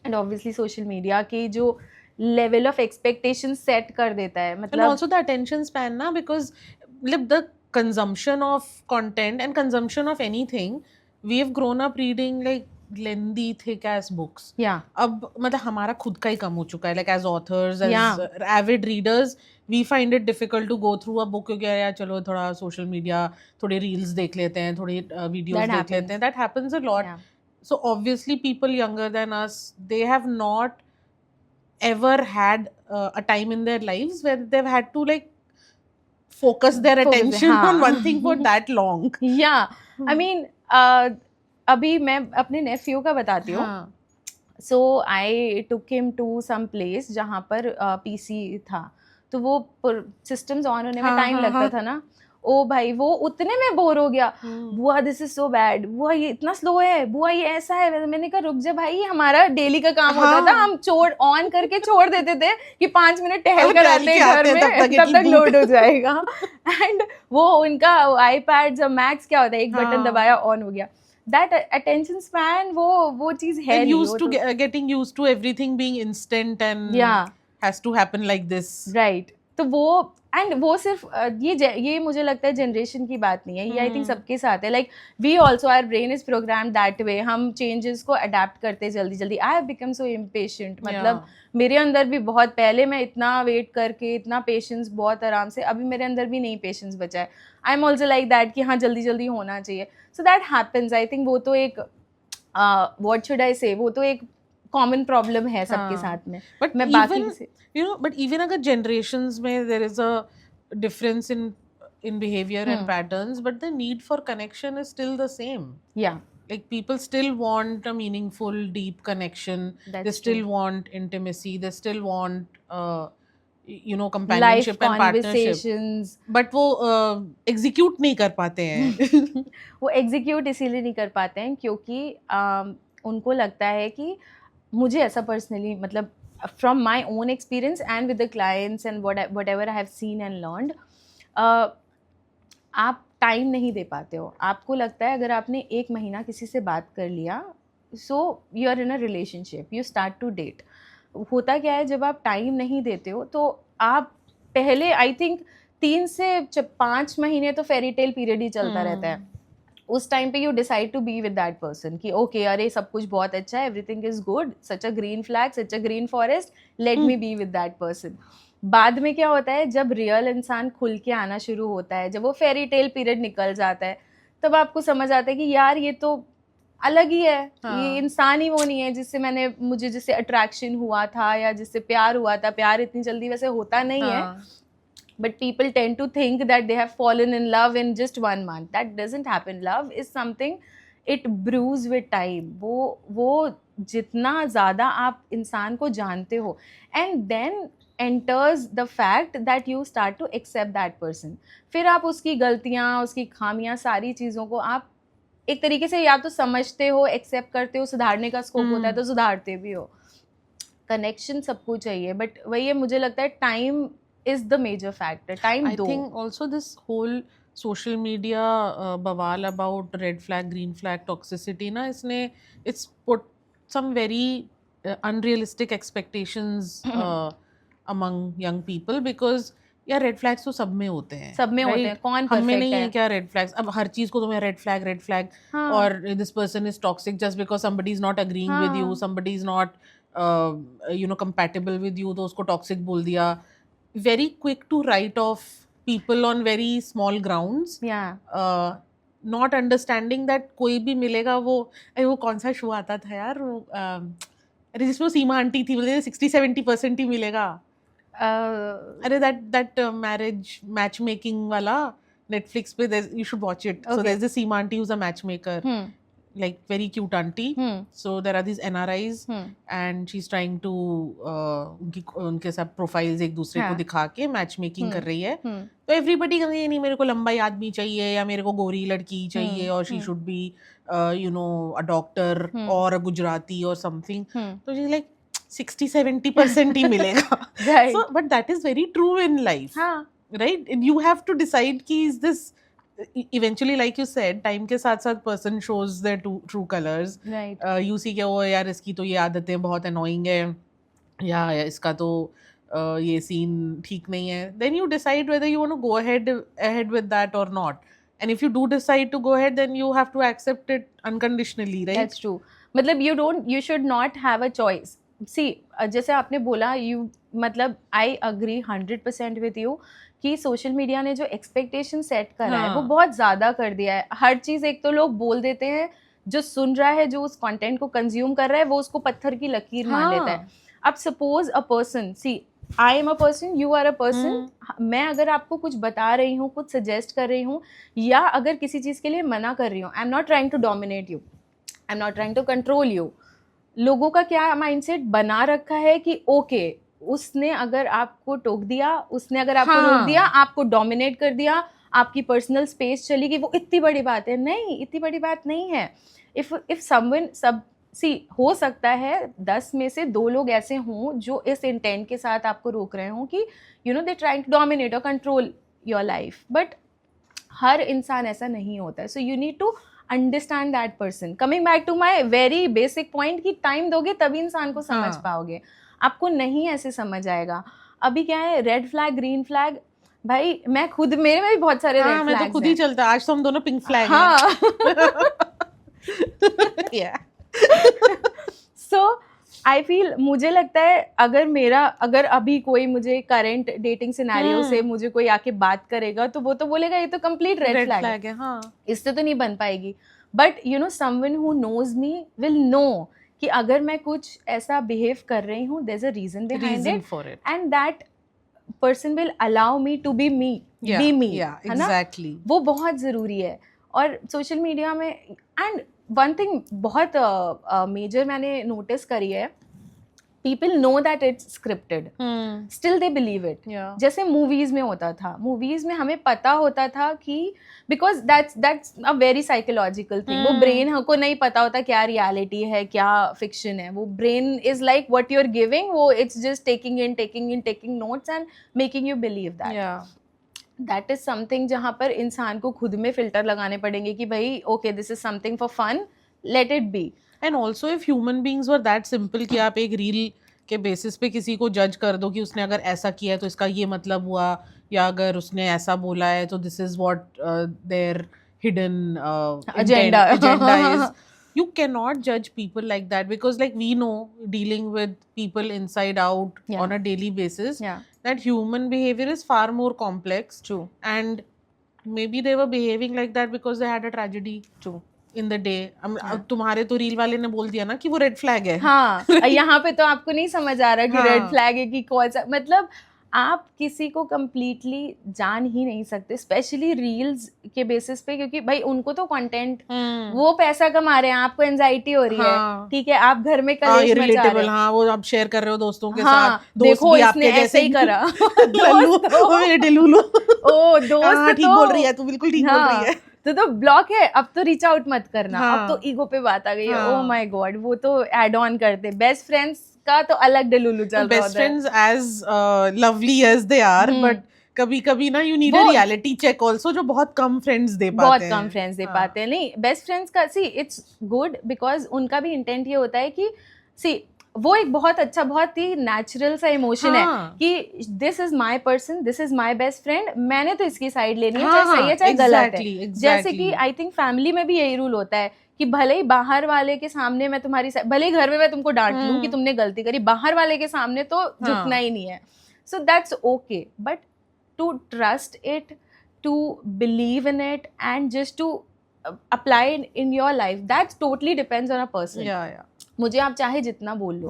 एंड ऑब्वियसली सोशल मीडिया की जो लेवल ऑफ एक्सपेक्टेशन सेट कर देता है, मतलब also the attention span ना, because like the consumption of content and consumption of anything, we have grown up reading like lengthy thick ass books. अब मतलब हमारा खुद का ही कम हो चुका है, like as authors, as avid readers we find it difficult to go through a book, क्योंकि यार चलो थोड़ा social media, थोड़े reels देख लेते हैं, थोड़े videos देख लेते हैं. That happens a lot. So obviously people younger than us, they have not ever had a time in their lives where they've had to like focus their attention on one thing for that long. I mean अभी मैं अपने नेफ्यू का बताती हूँ. So I took him to some place जहाँ पर PC था, तो वो सिस्टम्स ऑन होने में टाइम लगता था ना. ओ भाई वो उतने में बोर हो गया. बुआ दिस इज सो बैड, बुआ ये इतना स्लो है, बुआ ये ऐसा है. मैंने कहा रुक जा भाई, हमारा डेली का काम होता था, हम ऑन करके छोड़ देते थे कि 5 मिनट टहल कर आते हैं घर में, तब तक लोड हो जाएगा. एंड वो उनका आईपैड जब मैक्स क्या होता है, एक बटन दबाया ऑन हो गया. That attention span, वो चीज है नहीं. Used to getting used to everything being instant and has to happen like this. Right. तो वो सिर्फ ये मुझे लगता है जनरेशन की बात नहीं है, ये आई थिंक सबके साथ है. Like we also, our brain is programmed that way. हम चेंजेस को अडेप्ट करते जल्दी. I have become so impatient. मतलब मेरे अंदर भी बहुत, पहले मैं इतना वेट करके, इतना पेशेंस बहुत आराम से, अभी मेरे अंदर भी नहीं पेशेंस बचा है. I am also like that कि हाँ जल्दी होना चाहिए. So that happens. I think वो तो एक व्हाट शुड आई से, वो तो एक कॉमन प्रॉब्लम है सबके साथ में. बट मैं बाकी से but even अगर generations में there is a difference in behavior and patterns, but the need for connection is still the same. Like people still want a meaningful deep connection. They still want intimacy, they still want companionship and partnership. But वो execute नहीं कर पाते हैं. वो execute इसीलिए नहीं कर पाते हैं क्योंकि उनको लगता है कि मुझे ऐसा पर्सनली, मतलब from my own experience and with the clients and whatever I have seen and learned, आप टाइम नहीं दे पाते हो. आपको लगता है अगर आपने 1 महीना किसी से बात कर लिया, so you are in a relationship, you start to date. होता क्या है, जब आप टाइम नहीं देते हो तो आप पहले आई थिंक 3 से 5 महीने तो फेरी टेल पीरियड ही चलता रहता है. उस टाइम पे you decide to be with that person कि ओके अरे सब कुछ बहुत अच्छा है, everything is good, such a green flag, such a green forest, let me be with that person. बाद में क्या होता है, जब रियल इंसान खुल के आना शुरू होता है, जब वो फेरी टेल पीरियड निकल जाता है, तब आपको समझ आता है कि यार ये तो अलग ही है. ये इंसान ही वो नहीं है जिससे मुझे जिससे अट्रैक्शन हुआ था या जिससे प्यार हुआ था. प्यार इतनी जल्दी वैसे होता नहीं है. But people tend to think that they have fallen in love in just 1 month. That doesn't happen. Love is something, it brews with time. वो जितना ज़्यादा आप इंसान को जानते हो, and then enters the fact that you start to accept that person. फिर आप उसकी गलतियाँ, उसकी खामियाँ, सारी चीज़ों को आप एक तरीके से या तो समझते हो, एक्सेप्ट करते हो, सुधारने का स्कोप होता है तो सुधारते भी हो. कनेक्शन सबको चाहिए, बट वही है, मुझे लगता है time is the major factor. Time I do. think also this whole social media बवाल about red flag, green flag toxicity ना, इसने it's put some very unrealistic expectations among young people, because यार red flags तो सब में होते हैं, सब में होते हैं, कौन हम में perfect नहीं है है? क्या रेड फ्लैग्स? अब हर चीज को तुम्हें रेड फ्लैग हाँ. और this person is toxic just because somebody is not agreeing with you, हाँ. somebody is not compatible with you, तो उसको टॉक्सिक बोल दिया. Very quick to write off people on very small grounds, Yeah. not understanding that कोई भी मिलेगा वो कौन सा शो आता था यार, वो अरे जिसमें सीमा आंटी थी, बोले 60-70% ही मिलेगा. अरे that marriage matchmaking वाला Netflix पे, you should watch it. So Okay. there's this Seema auntie who's a matchmaker, like very cute auntie. So there are these NRIs and she's trying to उनके सब profiles एक दूसरे को दिखा के matchmaking कर रही है. तो everybody कहते हैं नहीं मेरे को लंबाई आदमी चाहिए या मेरे को गोरी लड़की चाहिए और she should be a doctor or a Gujarati or something. तो she's like 60-70% ही मिलेगा. Right. So, but that is very true in life. हाँ. Right? And you have to decide कि is this eventually, like you said, time के साथ साथ person shows their true colors. Right. You see कि ओ यार इसकी तो ये आदतें बहुत annoying है या इसका तो ये scene ठीक नहीं है. Then you decide whether you want to go ahead with that or not. And if you do decide to go ahead, then you have to accept it unconditionally, right? That's true. मतलब you should not have a choice. See, जैसे आपने बोला, मतलब I agree 100% with you कि social media ने जो expectation set करा है वो बहुत ज़्यादा कर दिया है. हर चीज़ एक तो लोग बोल देते हैं, जो सुन रहा है, जो उस कंटेंट को कंज्यूम कर रहा है, वो उसको पत्थर की लकीर मान लेता है. अब suppose a person, see I am a person, you are a person, मैं अगर आपको कुछ बता रही हूँ, कुछ सजेस्ट कर रही हूँ, या अगर किसी चीज़ के लिए मना कर रही हूँ, I am not trying to dominate you, I am not trying to control you. लोगों का क्या माइंडसेट बना रखा है कि ओके, उसने अगर आपको टोक दिया, उसने अगर आपको रोक दिया, आपको डोमिनेट कर दिया, आपकी पर्सनल स्पेस चली गई, वो इतनी बड़ी बात है. नहीं, इतनी बड़ी बात नहीं है. इफ समवन हो सकता है 10 में से 2 लोग ऐसे हों जो इस इंटेंट के साथ आपको रोक रहे हों कि दे ट्राइंग टू डोमिनेट और कंट्रोल योर लाइफ, बट हर इंसान ऐसा नहीं होता है. So you need to understand that person. Coming back to my very basic point कि टाइम दोगे तभी इंसान को समझ पाओगे, आपको नहीं ऐसे समझ आएगा. अभी क्या है, रेड फ्लैग, ग्रीन फ्लैग, भाई मैं खुद, मेरे में भी बहुत सारे रेड फ्लैग्स हैं. मैं तो खुद ही चलता, आज तो हम दोनों पिंक फ्लैग हैं. सो आई फील, मुझे लगता है अगर अभी कोई मुझे करंट डेटिंग सिनेरियो से मुझे कोई आके बात करेगा तो वो तो बोलेगा ये तो कंप्लीट रेड फ्लैग है. हाँ, इससे तो नहीं बन पाएगी. But someone who knows me will know कि अगर मैं कुछ ऐसा बिहेव कर रही हूँ, there is a reason behind it, and that person will allow me to be me, be me, है ना? वो बहुत ज़रूरी है. और सोशल मीडिया में, एंड वन थिंग बहुत मेजर मैंने नोटिस करी है, people know that it's scripted, still they believe it. जैसे मूवीज में होता था, मूवीज में हमें पता होता था कि because that's a very psychological thing. वो ब्रेन को नहीं पता होता क्या रियलिटी है, क्या फिक्शन है. वो brain is like what you're giving, वो it's just taking notes and making you believe that. That is something जहाँ पर इंसान को खुद में फिल्टर लगाने पड़ेंगे कि भाई okay, this is something for fun, let it be. And also if human beings were that simple कि आप एक रील के बेसिस पे किसी को जज कर दो कि उसने अगर ऐसा किया है तो इसका ये मतलब हुआ, या अगर उसने ऐसा बोला है तो this is what their hidden agenda is. You cannot judge people like that, because like we know, dealing with people inside out on a daily basis, that human behavior is far more complex. True. And maybe they were behaving like that because they had a tragedy. True. In the day. तुम्हारे तो reel वाले ने बोल दिया ना कि वो red flag है. हाँ, यहाँ पे तो आपको नहीं समझ आ रहा कि रेड फ्लैग है कि कौन सा, मतलब आप किसी को completely जान ही नहीं सकते, स्पेशली रील्स के बेसिस पे, क्योंकि भाई उनको तो कंटेंट, वो पैसा कमा रहे हैं, आपको एंजाइटी हो रही है, हाँ। ठीक है, आप घर में कलेश मचा रहे रिलेटेबल, हैं, हाँ, वो आप शेयर कर रहे हो दोस्तों के हाँ, साथ, दोस्त देखो भी इसने आपके जैसे ऐसे ही करा लल्लू, वो मेरे डिलूलू। ओ दोस्त हाँ, ठीक तो बोल रही है तू, बिल्कुल ठीक बोल हाँ, रही है। तो ब्लॉक है, अब तो रीच आउट मत करना, अब तो हाँ। ईगो पे बात आ गई है, हाँ। ओ माय गॉड, वो तो ऐड ऑन करते, बेस्ट फ्रेंड्स का तो अलग डेलुलू चल रहा बेस्ट होता है। Friends as lovely as they are, but कभी कभी ना यू नीड अ वो रियलिटी चेक ऑल्सो, जो बहुत कम फ्रेंड्स दे बहुत पाते हैं। कम फ्रेंड्स दे हाँ। पाते हैं। नहीं, बेस्ट फ्रेंड्स का सी इट्स गुड, बिकॉज उनका भी इंटेंट ये होता है कि सी वो एक बहुत अच्छा, बहुत ही नेचुरल सा इमोशन है हाँ। कि this is my person, this is my best friend, मैंने तो इसकी साइड लेनी है, हाँ, चाहे सही है चाहे गलत है। exactly. जैसे कि आई थिंक फैमिली में भी यही रूल होता है कि भले ही बाहर वाले के सामने मैं तुम्हारी भले ही घर में मैं तुमको डांट लूं कि तुमने गलती करी, बाहर वाले के सामने तो झुकना ही नहीं है। So that's okay, but to trust it, to believe in it and just to apply it in your life, that totally depends on a person. Yeah. मुझे आप चाहे जितना बोल लो,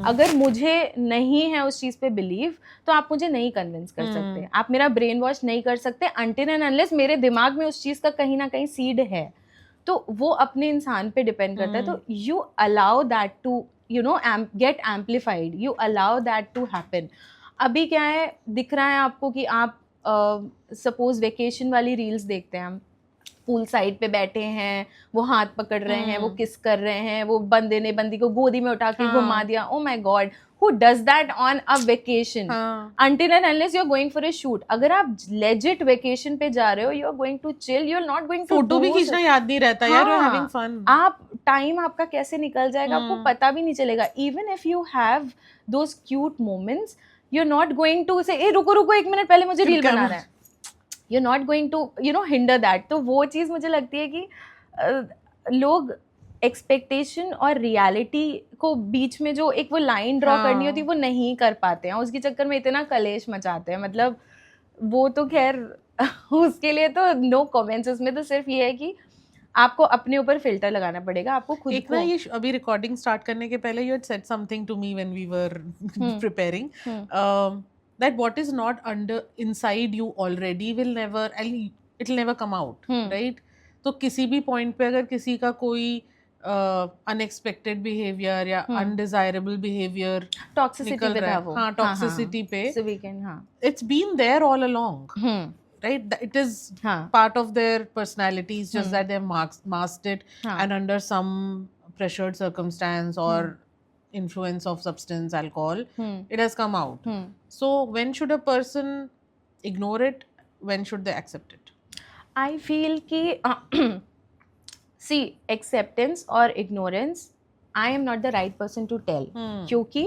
अगर मुझे नहीं है उस चीज पे बिलीव, तो आप मुझे नहीं कन्विंस कर सकते, आप मेरा ब्रेन वॉश नहीं कर सकते until and unless मेरे दिमाग में उस चीज का कहीं ना कहीं सीड है, तो वो अपने इंसान पे डिपेंड करता है। तो you allow that to get amplified, you allow that to happen. अभी क्या है, दिख रहा है आपको कि आप सपोज वेकेशन वाली रील्स देखते हैं, हम पूल साइड पे बैठे हैं, वो हाथ पकड़ रहे हैं, वो किस कर रहे हैं, वो बंदे ने बंदी को गोदी में उठा के घुमा दिया, oh my God, who does that on a vacation? Until and unless you're going for a shoot. अगर आप legit vacation पे जा रहे हो, you're going to chill, you're not going to photo भी खींचना याद नहीं रहता यार, you're having fun. आप टाइम आपका कैसे निकल जाएगा आपको पता भी नहीं चलेगा। Even if you have those cute moments, you're not going to say, ए रुको एक मिनट, पहले मुझे रील बनाना है। You're not going to hinder that. तो वो चीज़ मुझे लगती है कि लोग एक्सपेक्टेशन और रियलिटी को बीच में जो एक वो लाइन ड्रॉ करनी होती है, वो नहीं कर पाते हैं, उसके चक्कर में इतना कलेश मचाते हैं। मतलब वो तो खैर उसके लिए तो नो कमेंट्स, उसमें तो सिर्फ ये है कि आपको अपने ऊपर फिल्टर लगाना पड़ेगा, आपको खुद एक ना, ये अभी रिकॉर्डिंग स्टार्ट करने के पहले you had said something to me when we were preparing, that what is not inside you already will never, it'll never come out, right? तो किसी भी पॉइंट पे अगर किसी का कोई अनएक्सपेक्टेड बिहेवियर या अनडिजायरेबल बिहेवियर, टॉक्सिसिटी पे था वो, हाँ, टॉक्सिसिटी पे, so we can, हाँ, it's been there all along, right? It is part of their personalities, just that they've masked it, and under some pressured circumstance or influence of substance, alcohol, it has come out. So when should a person ignore it? When should they accept it? I feel कि see, acceptance or ignorance, I am not the right person to tell, क्योंकि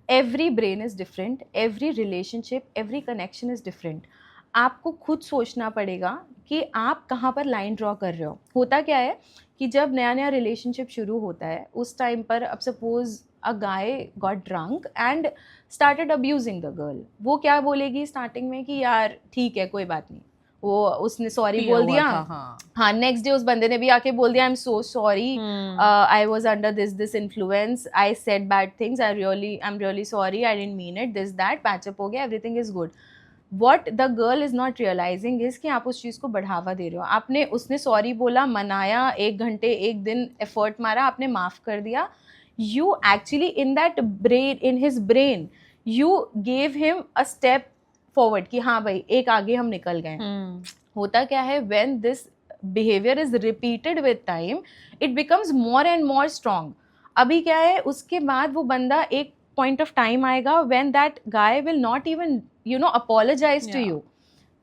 every brain is different, every relationship, every connection is different. आपको खुद सोचना पड़ेगा कि आप कहाँ पर लाइन ड्रॉ कर रहे हो। होता क्या है कि जब नया नया रिलेशनशिप शुरू होता है, उस टाइम पर अब suppose a guy got drunk and started abusing the girl, वो क्या बोलेगी स्टार्टिंग में कि यार ठीक है कोई बात नहीं, वो उसने सॉरी बोल दिया, हाँ, नेक्स्ट डे उस बंदे ने भी आके बोल दिया I am so sorry, I was under this influence, I said bad things, I am really sorry, I didn't mean it, this that, patch up हो गया, everything is good. What the girl is not realizing is कि आप उस चीज़ को बढ़ावा दे रहे हो। आपने, उसने सॉरी बोला, मनाया, 1 घंटे 1 दिन एफर्ट मारा, आपने माफ़ कर दिया, you actually in that brain, in his brain, you gave him a step forward कि हाँ भाई एक आगे हम निकल गए। होता क्या है, when this behavior is repeated with time, it becomes more and more strong. अभी क्या है, उसके बाद वो बंदा एक point of time आएगा when that guy will not even apologize to you.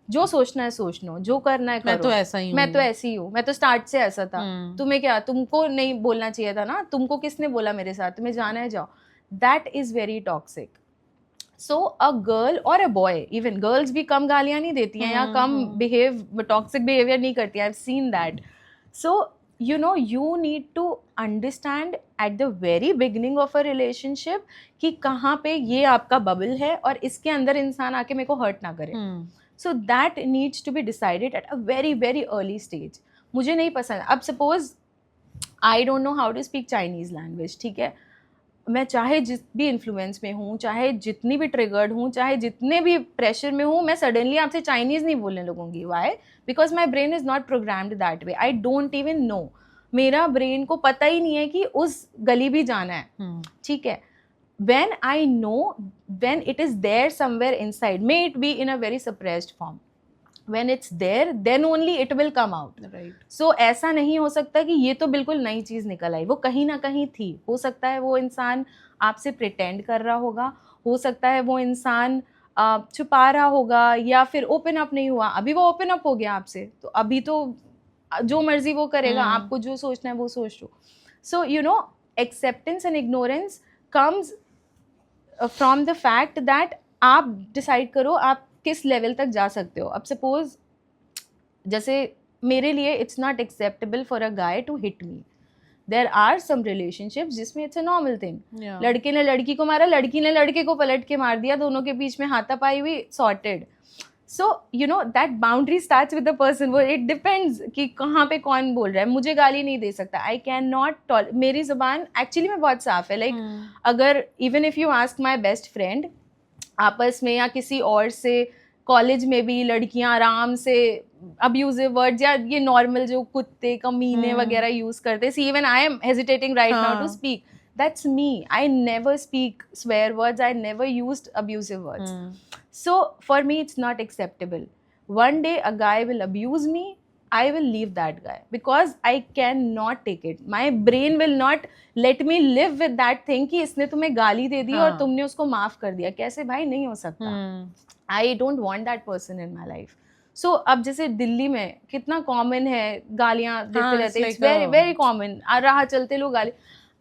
जो सोचना है सोच लो, जो करना है करो, मैं तो ऐसा ही हूँ, मैं तो ऐसी हूँ, मैं तो स्टार्ट से ऐसा था, तुम्हें क्या, तुमको नहीं बोलना चाहिए था ना, तुमको किसने बोला मेरे साथ, तुम्हें जाना है जाओ। That is very toxic. So a girl or a boy, even girls भी कम गालियाँ नहीं देती हैं या कम toxic behavior नहीं करती हैं, I've seen that. So you need to understand at the very beginning of a relationship कि कहाँ पे ये आपका बबल है और इसके अंदर इंसान आके मेरे को हर्ट ना करे। So that needs to be decided at a very very early stage. मुझे नहीं पसंद, अब suppose I don't know how to speak Chinese language, ठीक है, मैं चाहे जिस भी इन्फ्लुएंस में हूँ, चाहे जितनी भी ट्रिगर्ड हूँ, चाहे जितने भी प्रेशर में हूँ, मैं सडनली आपसे चाइनीज़ नहीं बोलने लगूंगी. Why? Because my brain is not programmed that way. I don't even know. मेरा ब्रेन को पता ही नहीं है कि उस गली भी जाना है. ठीक है. when I know, when it is there somewhere inside, may it be in a very suppressed form, when it's there then only it will come out. Right. So ऐसा नहीं हो सकता कि ये तो बिल्कुल नई चीज़ निकल आई, वो कहीं ना कहीं थी. हो सकता है वो इंसान आपसे प्रिटेंड कर रहा होगा, हो सकता है वो इंसान छुपा रहा होगा, या फिर ओपन अप नहीं हुआ. अभी वो ओपन अप हो गया आपसे, तो अभी तो जो मर्जी वो करेगा. आपको जो सोचना है वो सोच लो. So you know, acceptance and ignorance comes from the fact that आप डिसाइड करो आप किस लेवल तक जा सकते हो. अब सपोज जैसे मेरे लिए it's not acceptable for a guy to hit me. There are some relationships जिसमें इट्स अ नॉर्मल थिंग. लड़के ने लड़की को मारा, लड़की ने लड़के को पलट के मार दिया, दोनों के बीच में हाथापाई हुई, sorted. So you know that boundary starts with the person. वो इट डिपेंड्स कि कहाँ पे कौन बोल रहा है. मुझे गाली नहीं दे सकता. आई कैन नॉट मेरी जुबान एक्चुअली में बहुत साफ है. लाइक अगर even if you ask my best friend, आपस में या किसी और से, कॉलेज में भी लड़कियां आराम से अब्यूजिव वर्ड्स या ये नॉर्मल जो कुत्ते कमीने वगैरह यूज करते. See even I am hesitating right now to speak. That's me. I never speak swear words. I never used abusive words. So for me, it's not acceptable. One day a guy will abuse me. I will leave that guy because I cannot take it. My brain will not let me live with that thing कि इसने तुम्हें गाली दे दी और तुमने उसको माफ कर दिया. कैसे भाई? नहीं हो सकता. I don't want that person in my life. So अब जैसे दिल्ली में कितना कॉमन है गालियाँ देते रहते. It's very very common. राह चलते लोग गाली.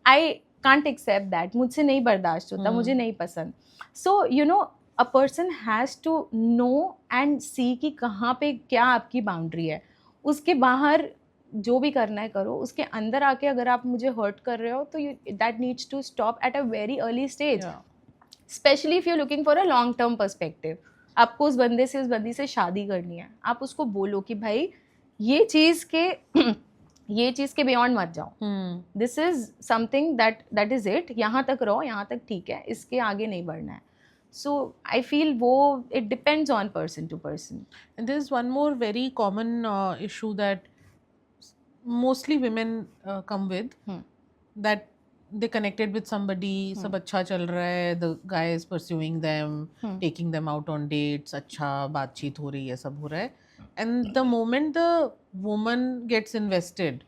I can't accept that. मुझसे नहीं बर्दाश्त होता. मुझे नहीं पसंद. So you know, a person has to know and see कि कहाँ पे क्या आपकी बाउंड्री है. उसके बाहर जो भी करना है करो. उसके अंदर आके अगर आप मुझे हर्ट कर रहे हो तो that needs to stop at a very early stage. Especially if you're looking for a long term perspective. आपको उस बंदे से, उस बंदी से शादी करनी है. आप उसको बोलो कि भाई ये चीज़ के बियॉन्ड मत जाओ. This is something that is it. यहाँ तक रहो, यहाँ तक ठीक है, इसके आगे नहीं बढ़ना है. सो आई फील वो it depends on person to person. And there is one more very common issue that mostly women come with, that they connected with somebody, सब अच्छा चल रहा है, the guy is pursuing them, taking them out on dates, अच्छा बातचीत हो रही है, सब हो रहा है. And the moment the woman gets invested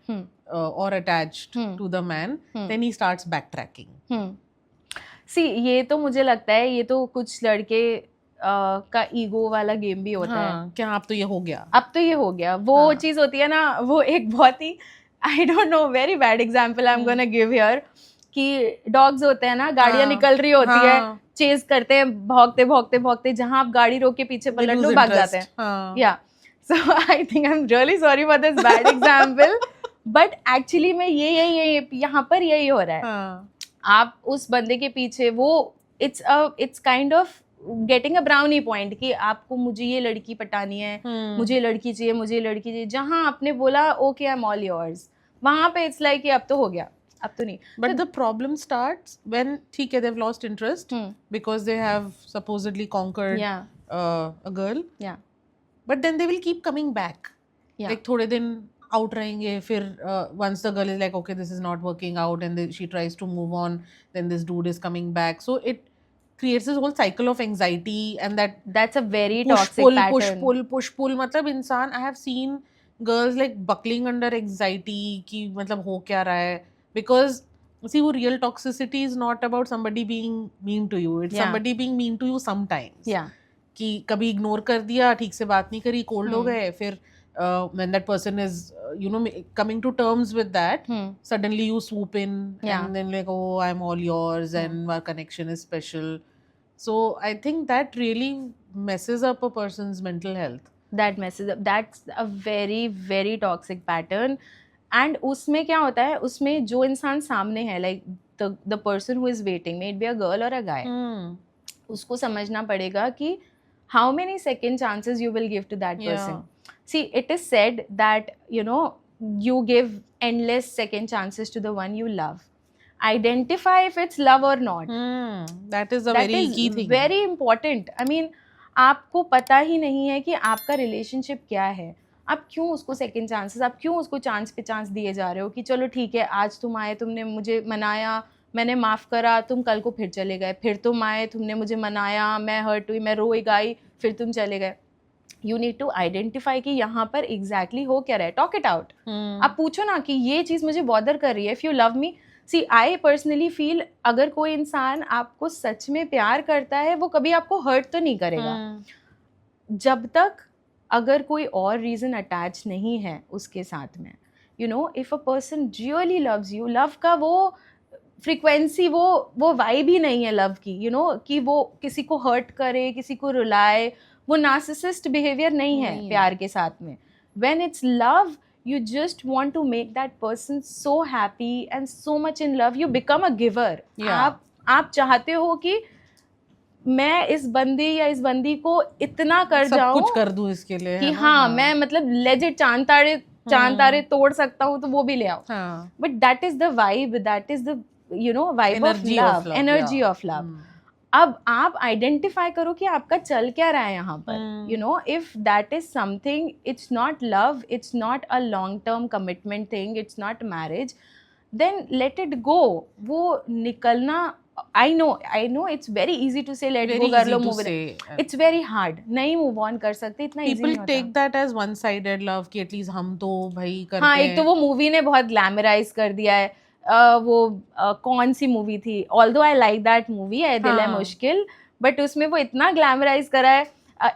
or attached to the man, then he starts backtracking. See, ये तो मुझे लगता है ये तो कुछ लड़के का ईगो वाला गेम भी होता है. क्या अब तो ये हो गया, अब तो ये हो गया. वो चीज़ होती है ना, वो एक बहुत ही I don't know very bad example I am gonna give here कि डॉग्स होते हैं ना, गाड़ियाँ निकल रही होती है, चेज करते हैं, भौंकते भौंकते भौंकते, जहाँ आप गाड़ी रोक के पीछे पलट लो भाग जाते हैं. या so I think I'm really sorry for this bad example, but actually में ये यहाँ पर यही हो रहा है. आप उस बंदे के पीछे वो it's kind of getting a brownie point कि आपको मुझे ये लड़की पटानी है, मुझे लड़की चाहिए. जहाँ आपने बोला okay I'm all yours, वहाँ पे it's like कि अब तो हो गया, अब तो नहीं. But the problem starts when ठीक है they've lost interest because they have supposedly conquered a girl. Yeah. But then they will keep coming back. Like थोड़े दिन out रहेंगे, फिर once the girl is like okay this is not working out and she tries to move on, then this dude is coming back. So it creates this whole cycle of anxiety and that's a very toxic pattern. push pull. मतलब इंसान, I have seen girls like buckling under anxiety कि मतलब हो क्या रहा है, because see वो real toxicity is not about somebody being mean to you, it's somebody being mean to you sometimes. कि कभी इग्नोर कर दिया, ठीक से बात नहीं करी, कोल्ड हो गए, फिर when that person is you know coming to terms with that, suddenly you swoop in and then like oh I'm all yours and our connection is special. So I think that really messes up a person's mental health. That's a very very toxic pattern. And उसमें क्या होता है, उसमें जो इंसान सामने है, like the person who is waiting, may it be a girl or a guy, उसको समझना पड़ेगा कि how many second chances you will give to that person. See, it is said that you know you give endless second chances to the one you love. identify if it's love or not. That is a That very is key thing. very important. I mean, आपको पता ही नहीं है कि आपका relationship क्या है, आप क्यों उसको सेकंड चांसेस, आप क्यों उसको चांस पे चांस दिए जा रहे हो कि चलो ठीक है, आज तुम आए, तुमने मुझे मनाया, मैंने माफ़ करा, तुम कल को फिर चले गए, फिर तुम आए, तुमने मुझे मनाया, मैं हर्ट हुई, मैं रोई गाई, फिर तुम चले गए. यू नीड टू आइडेंटिफाई कि यहाँ पर एग्जैक्टली हो क्या रहा है. Talk it out. आप पूछो ना कि ये चीज़ मुझे बॉदर कर रही है. If you love me, see I personally feel अगर कोई इंसान आपको सच में प्यार करता है वो कभी आपको हर्ट तो नहीं करेगा जब तक अगर कोई और रीज़न अटैच नहीं है उसके साथ में. You know, if a person really loves you, love का वो फ्रीक्वेंसी, वो वाइब ही नहीं है लव की. यू नो, कि वो किसी को हर्ट करे, किसी को रुलाए, वो नार्सिसिस्ट बिहेवियर नहीं है प्यार के साथ में. When it's love, you just want to make that person so happy and so much in love, you become a giver. आप चाहते हो कि मैं इस बंदी या इस बंदी को इतना कर जाऊं, सब कुछ कर दूं इसके लिए कि हाँ मैं मतलब लेजिट चांद तारे तोड़ सकता हूँ तो वो भी ले आओ. But that is the vibe, that is the you know vibe of love, energy of love. अब आप आइडेंटिफाई करो कि आपका चल क्या रहा है यहाँ पर. You know, if that is something, it's not love, it's not a long term commitment thing, it's not marriage, then let it go. वो निकलना, I know it's very easy to say let go कर लो, move, it's very hard. नहीं move on कर सकते, इतना easy नहीं होता. People take that as one sided love कि एटलीस्ट हम तो भाई करते हाँ, हैं. एक तो वो मूवी ने बहुत ग्लैमराइज कर दिया है. वो कौन सी मूवी थी, although I like that movie, है दिल है मुश्किल, बट उसमें वो इतना ग्लैमराइज करा है,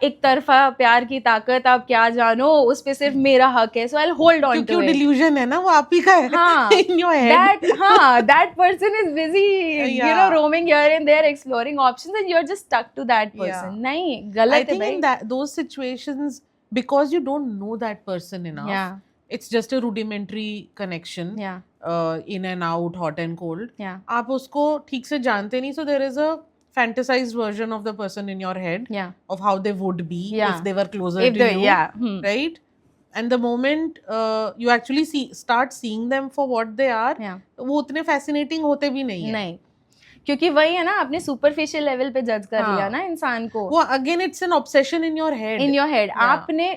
एक तरफा प्यार की ताकत आप क्या जानो, उस पे सिर्फ मेरा हक है, so I hold on to it. Delusion है ना, वो आप ही का है. हाँ, in your head. that person is busy, you know, roaming here and there, exploring options, and you're just stuck to that person. नहीं, गलत है भाई. I think in those situations, because you don't know that person enough, it's just a rudimentary connection. In and out, hot and cold. आप उसको ठीक से जानते नहीं, so there is a fantasized version of the person in your head of how they would be if they were closer to you, right? And the moment you actually start seeing them for what they are, वो उतने fascinating होते भी नहीं है. क्योंकि वही है ना, आपने सुपरफिशियल लेवल पे जज कर लिया ना इंसान को. वो again it's an obsession in your head. आपने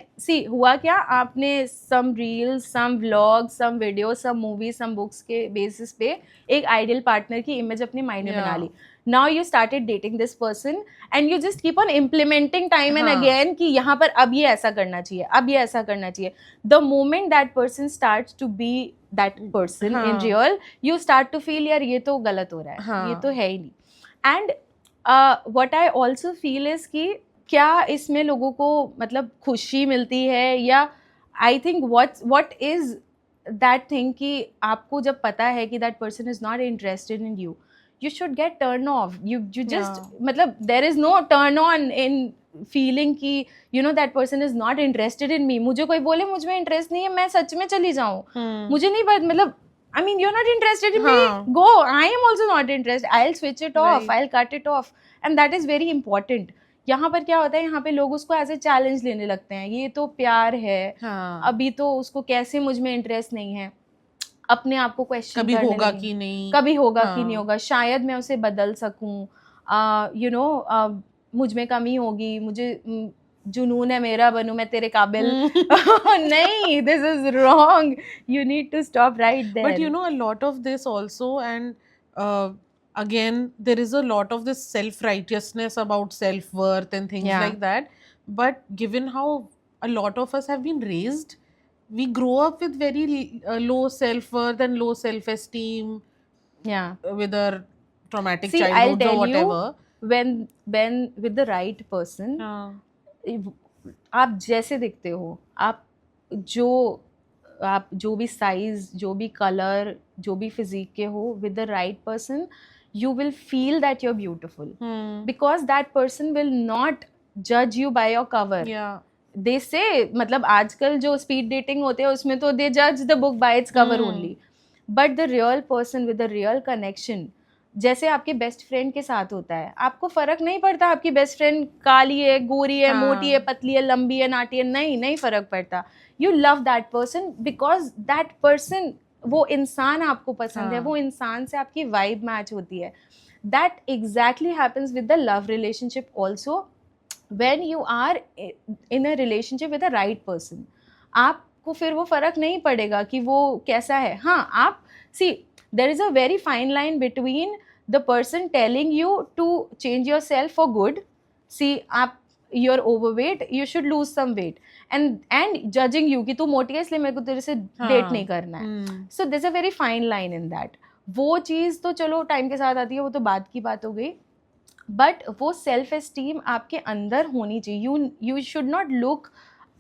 हुआ क्या, आपने some reels, some vlog, some video, some movie, some books के बेसिस पे एक आइडियल पार्टनर की इमेज अपने माइंड में बना ली. Now you started dating this person and you just keep on implementing time and again कि यहाँ पर अब ये ऐसा करना चाहिए, अब ये ऐसा करना चाहिए. The moment that person starts to be that person in real, you start to feel यार ये तो गलत हो रहा है, ये तो है ही नहीं. And what I also feel is कि क्या इसमें लोगों को मतलब खुशी मिलती है, या I think what is that thing कि आपको जब पता है कि that person is not interested in you, you should get turn off. You just मतलब there is no turn on in feeling कि you know that person is not interested in me. मुझे कोई बोले मुझ में इंटरेस्ट नहीं है, मैं सच में चली जाऊँ, मुझे नहीं पता, मतलब I mean you're not interested in me, go. I am also not interested. I'll switch it off, I'll cut it off, and that is very important. यहाँ पर क्या होता है, यहाँ पे लोग उसको एज ए चैलेंज लेने लगते हैं, ये तो प्यार है, अभी तो उसको कैसे मुझ में इंटरेस्ट नहीं है. अपने आप को क्वेश्चन कभी होगा कि नहीं, कभी होगा कि नहीं होगा, शायद मैं उसे बदल सकूं, यू नो मुझ में कमी होगी, मुझे जुनून है मेरा, बनूं मैं तेरे काबिल. नहीं, this is wrong. You need to stop right there. But you know a lot of this also, and again there is a lot of this self righteousness about self worth and things like that. But given how a lot of us have been raised, we grow up with very low self-worth and low self-esteem, with our traumatic childhood or whatever. When with the right person, आप जैसे दिखते हो, आप जो भी size, जो भी colour, जो भी फिजिक के हो, with the right person you will feel that you're beautiful, because that person will not judge you by your cover. They say, मतलब आजकल जो स्पीड डेटिंग होते हैं उसमें तो they judge the book by its cover only, but the real person with the real connection, जैसे आपके best friend के साथ होता है, आपको फर्क नहीं पड़ता आपकी बेस्ट फ्रेंड काली है, गोरी है, मोटी है, पतली है, लंबी है, नाटी है, नहीं फर्क पड़ता. You love that person because that person वो इंसान आपको पसंद है, हाँ. वो इंसान से आपकी वाइब मैच होती है. That exactly happens with the love relationship also. when you are in a relationship with the right person, आपको फिर वो फर्क नहीं पड़ेगा कि वो कैसा है. हाँ, आप see, there is a very fine line between the person telling you to change yourself for good. See, आप you're overweight, you should lose some weight, and judging you कि तू मोटी है इसलिए मेरे को तेरे से डेट नहीं करना है. So there's a very fine line in that. वो चीज़ तो चलो टाइम के साथ आती है, वो तो बाद की बात हो गई. बट वो सेल्फ एस्टीम आपके अंदर होनी चाहिए. You should not look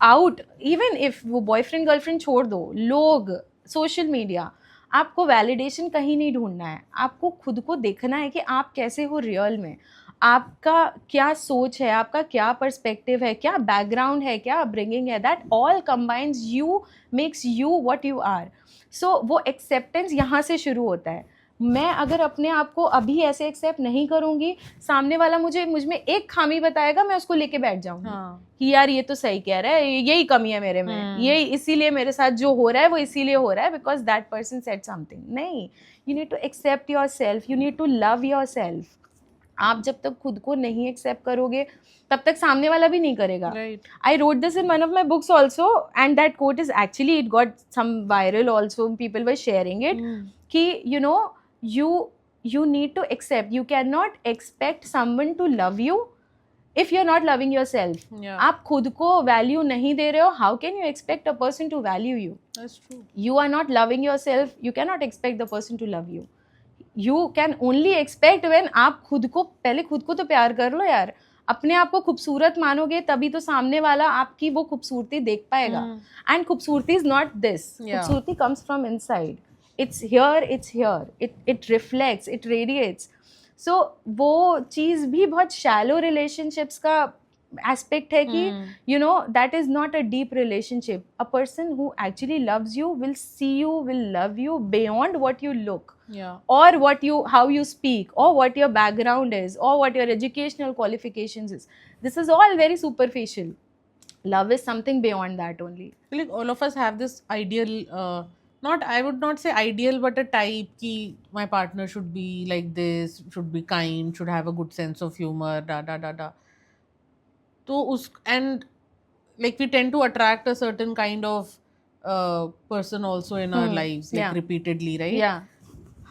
out. Even if वो बॉयफ्रेंड गर्लफ्रेंड छोड़ दो, लोग, सोशल मीडिया, आपको वैलिडेशन कहीं नहीं ढूंढना है. आपको खुद को देखना है कि आप कैसे हो रियल में, आपका क्या सोच है, आपका क्या पर्सपेक्टिव है, क्या बैकग्राउंड है, क्या अपब्रिंगिंग है. That all combines you, makes you what you are. So वो एक्सेप्टेंस यहाँ से शुरू होता है. मैं अगर अपने आप को अभी ऐसे एक्सेप्ट नहीं करूंगी, सामने वाला मुझे मुझ में एक खामी बताएगा, मैं उसको लेके बैठ जाऊंगी. हाँ. कि यार ये तो सही कह रहा है, यही कमी है मेरे में, ये इसीलिए मेरे साथ जो हो रहा है वो इसीलिए हो रहा है because that person said something. नहीं, you need to accept yourself, you need to love yourself. आप जब तक खुद को नहीं एक्सेप्ट करोगे तब तक सामने वाला भी नहीं करेगा. I wrote this in one of my books also, and that quote is actually, it got some viral also, people were sharing it, कि you know, you need to accept. You cannot expect someone to love you if you're not loving yourself. आप खुद को value नहीं दे रहे हो, how can you expect a person to value you? That's true. You are not loving yourself, you cannot expect the person to love you. You can only expect when आप खुद को, पहले खुद को तो प्यार कर लो यार. अपने आप को खूबसूरत मानोगे तभी तो सामने वाला आपकी वो खूबसूरती देख पाएगा. एंड खूबसूरती इज नॉट दिस. खूबसूरती comes from inside. It's here, it reflects, it radiates. So वो चीज़ भी बहुत shallow relationships का aspect है कि you know, that is not a deep relationship. A person who actually loves you will see you, will love you beyond what you look, or how you speak, or what your background is, or what your educational qualifications is. This is all very superficial. Love is something beyond that only. Like all of us have this ideal, I would not say ideal, but a type ki my partner should be like this, should be kind, should have a good sense of humor, da. So and like we tend to attract a certain kind of person also in our lives, like repeatedly, right? Yeah.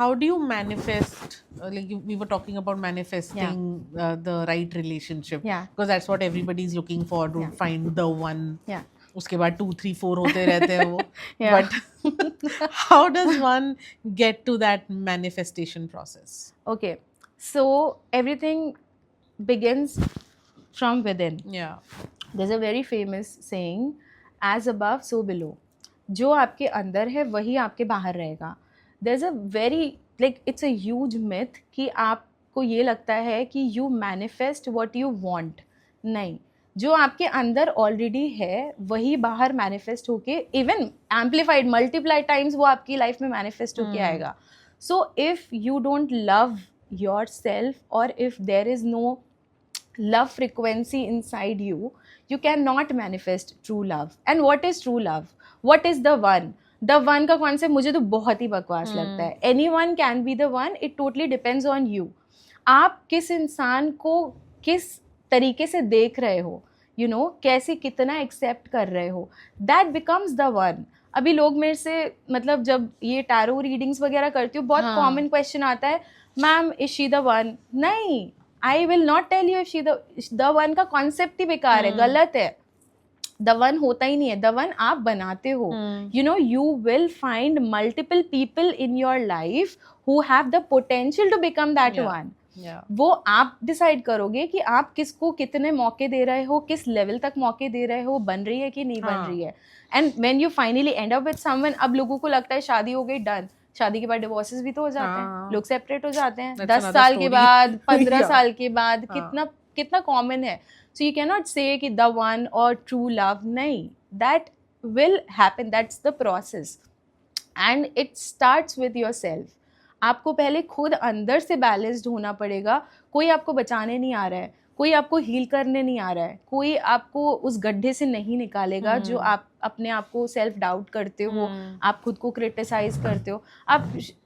How do you manifest, we were talking about manifesting the right relationship, because that's what everybody's looking for, to find the one. उसके बाद 2, 3, 4 होते रहते हैं वो. But how does one get to that manifestation process? Okay, so everything begins from within. There's a very famous saying, as above so below. जो आपके अंदर है वही आपके बाहर रहेगा. There's a very, like, it's a huge myth कि आपको ये लगता है कि you manifest what you want. नहीं, जो आपके अंदर ऑलरेडी है वही बाहर मैनिफेस्ट होके, इवन एम्पलीफाइड मल्टीप्लाई टाइम्स वो आपकी लाइफ में मैनिफेस्ट होके आएगा. So if you don't love yourself, और if there is no love frequency inside you, you cannot manifest true love. And what is true love? What is the one? The one का concept मुझे तो बहुत ही बकवास लगता है. Anyone can be the one. It totally depends on you. आप किस इंसान को किस तरीके से देख रहे हो, you know, कैसे कितना एक्सेप्ट कर रहे हो, that becomes the one. अभी लोग मेरे से, मतलब जब ये टैरो रीडिंग्स वगैरह करती हूँ, बहुत कॉमन क्वेश्चन आता है, ma'am is she the one? नहीं, I will not tell you if she the one का कॉन्सेप्ट ही बेकार है, गलत है. द वन होता ही नहीं है, द वन आप बनाते हो. You know, you will find multiple people in your life who have the potential to become that one. वो आप डिसाइड करोगे कि आप किसको कितने मौके दे रहे हो, किस लेवल तक मौके दे रहे हो, बन रही है कि नहीं बन रही है. And when you finally and up with someone, अब लोगों को लगता है शादी हो गई, डन. शादी के बाद डिवोर्सेस भी तो हो जाते हैं, लोग सेपरेट हो जाते हैं 10 साल के बाद, 15 साल के बाद. कितना कॉमन है. सो यू कैन नॉट से कि द वन और ट्रू लव, नहीं, that will happen, that's the process and it starts with your self. आपको पहले खुद अंदर से बैलेंस्ड होना पड़ेगा. कोई आपको बचाने नहीं आ रहा है, कोई आपको हील करने नहीं आ रहा है, कोई आपको उस गड्ढे से नहीं निकालेगा जो आप अपने आप को सेल्फ डाउट करते हो, आप खुद को क्रिटिसाइज करते हो।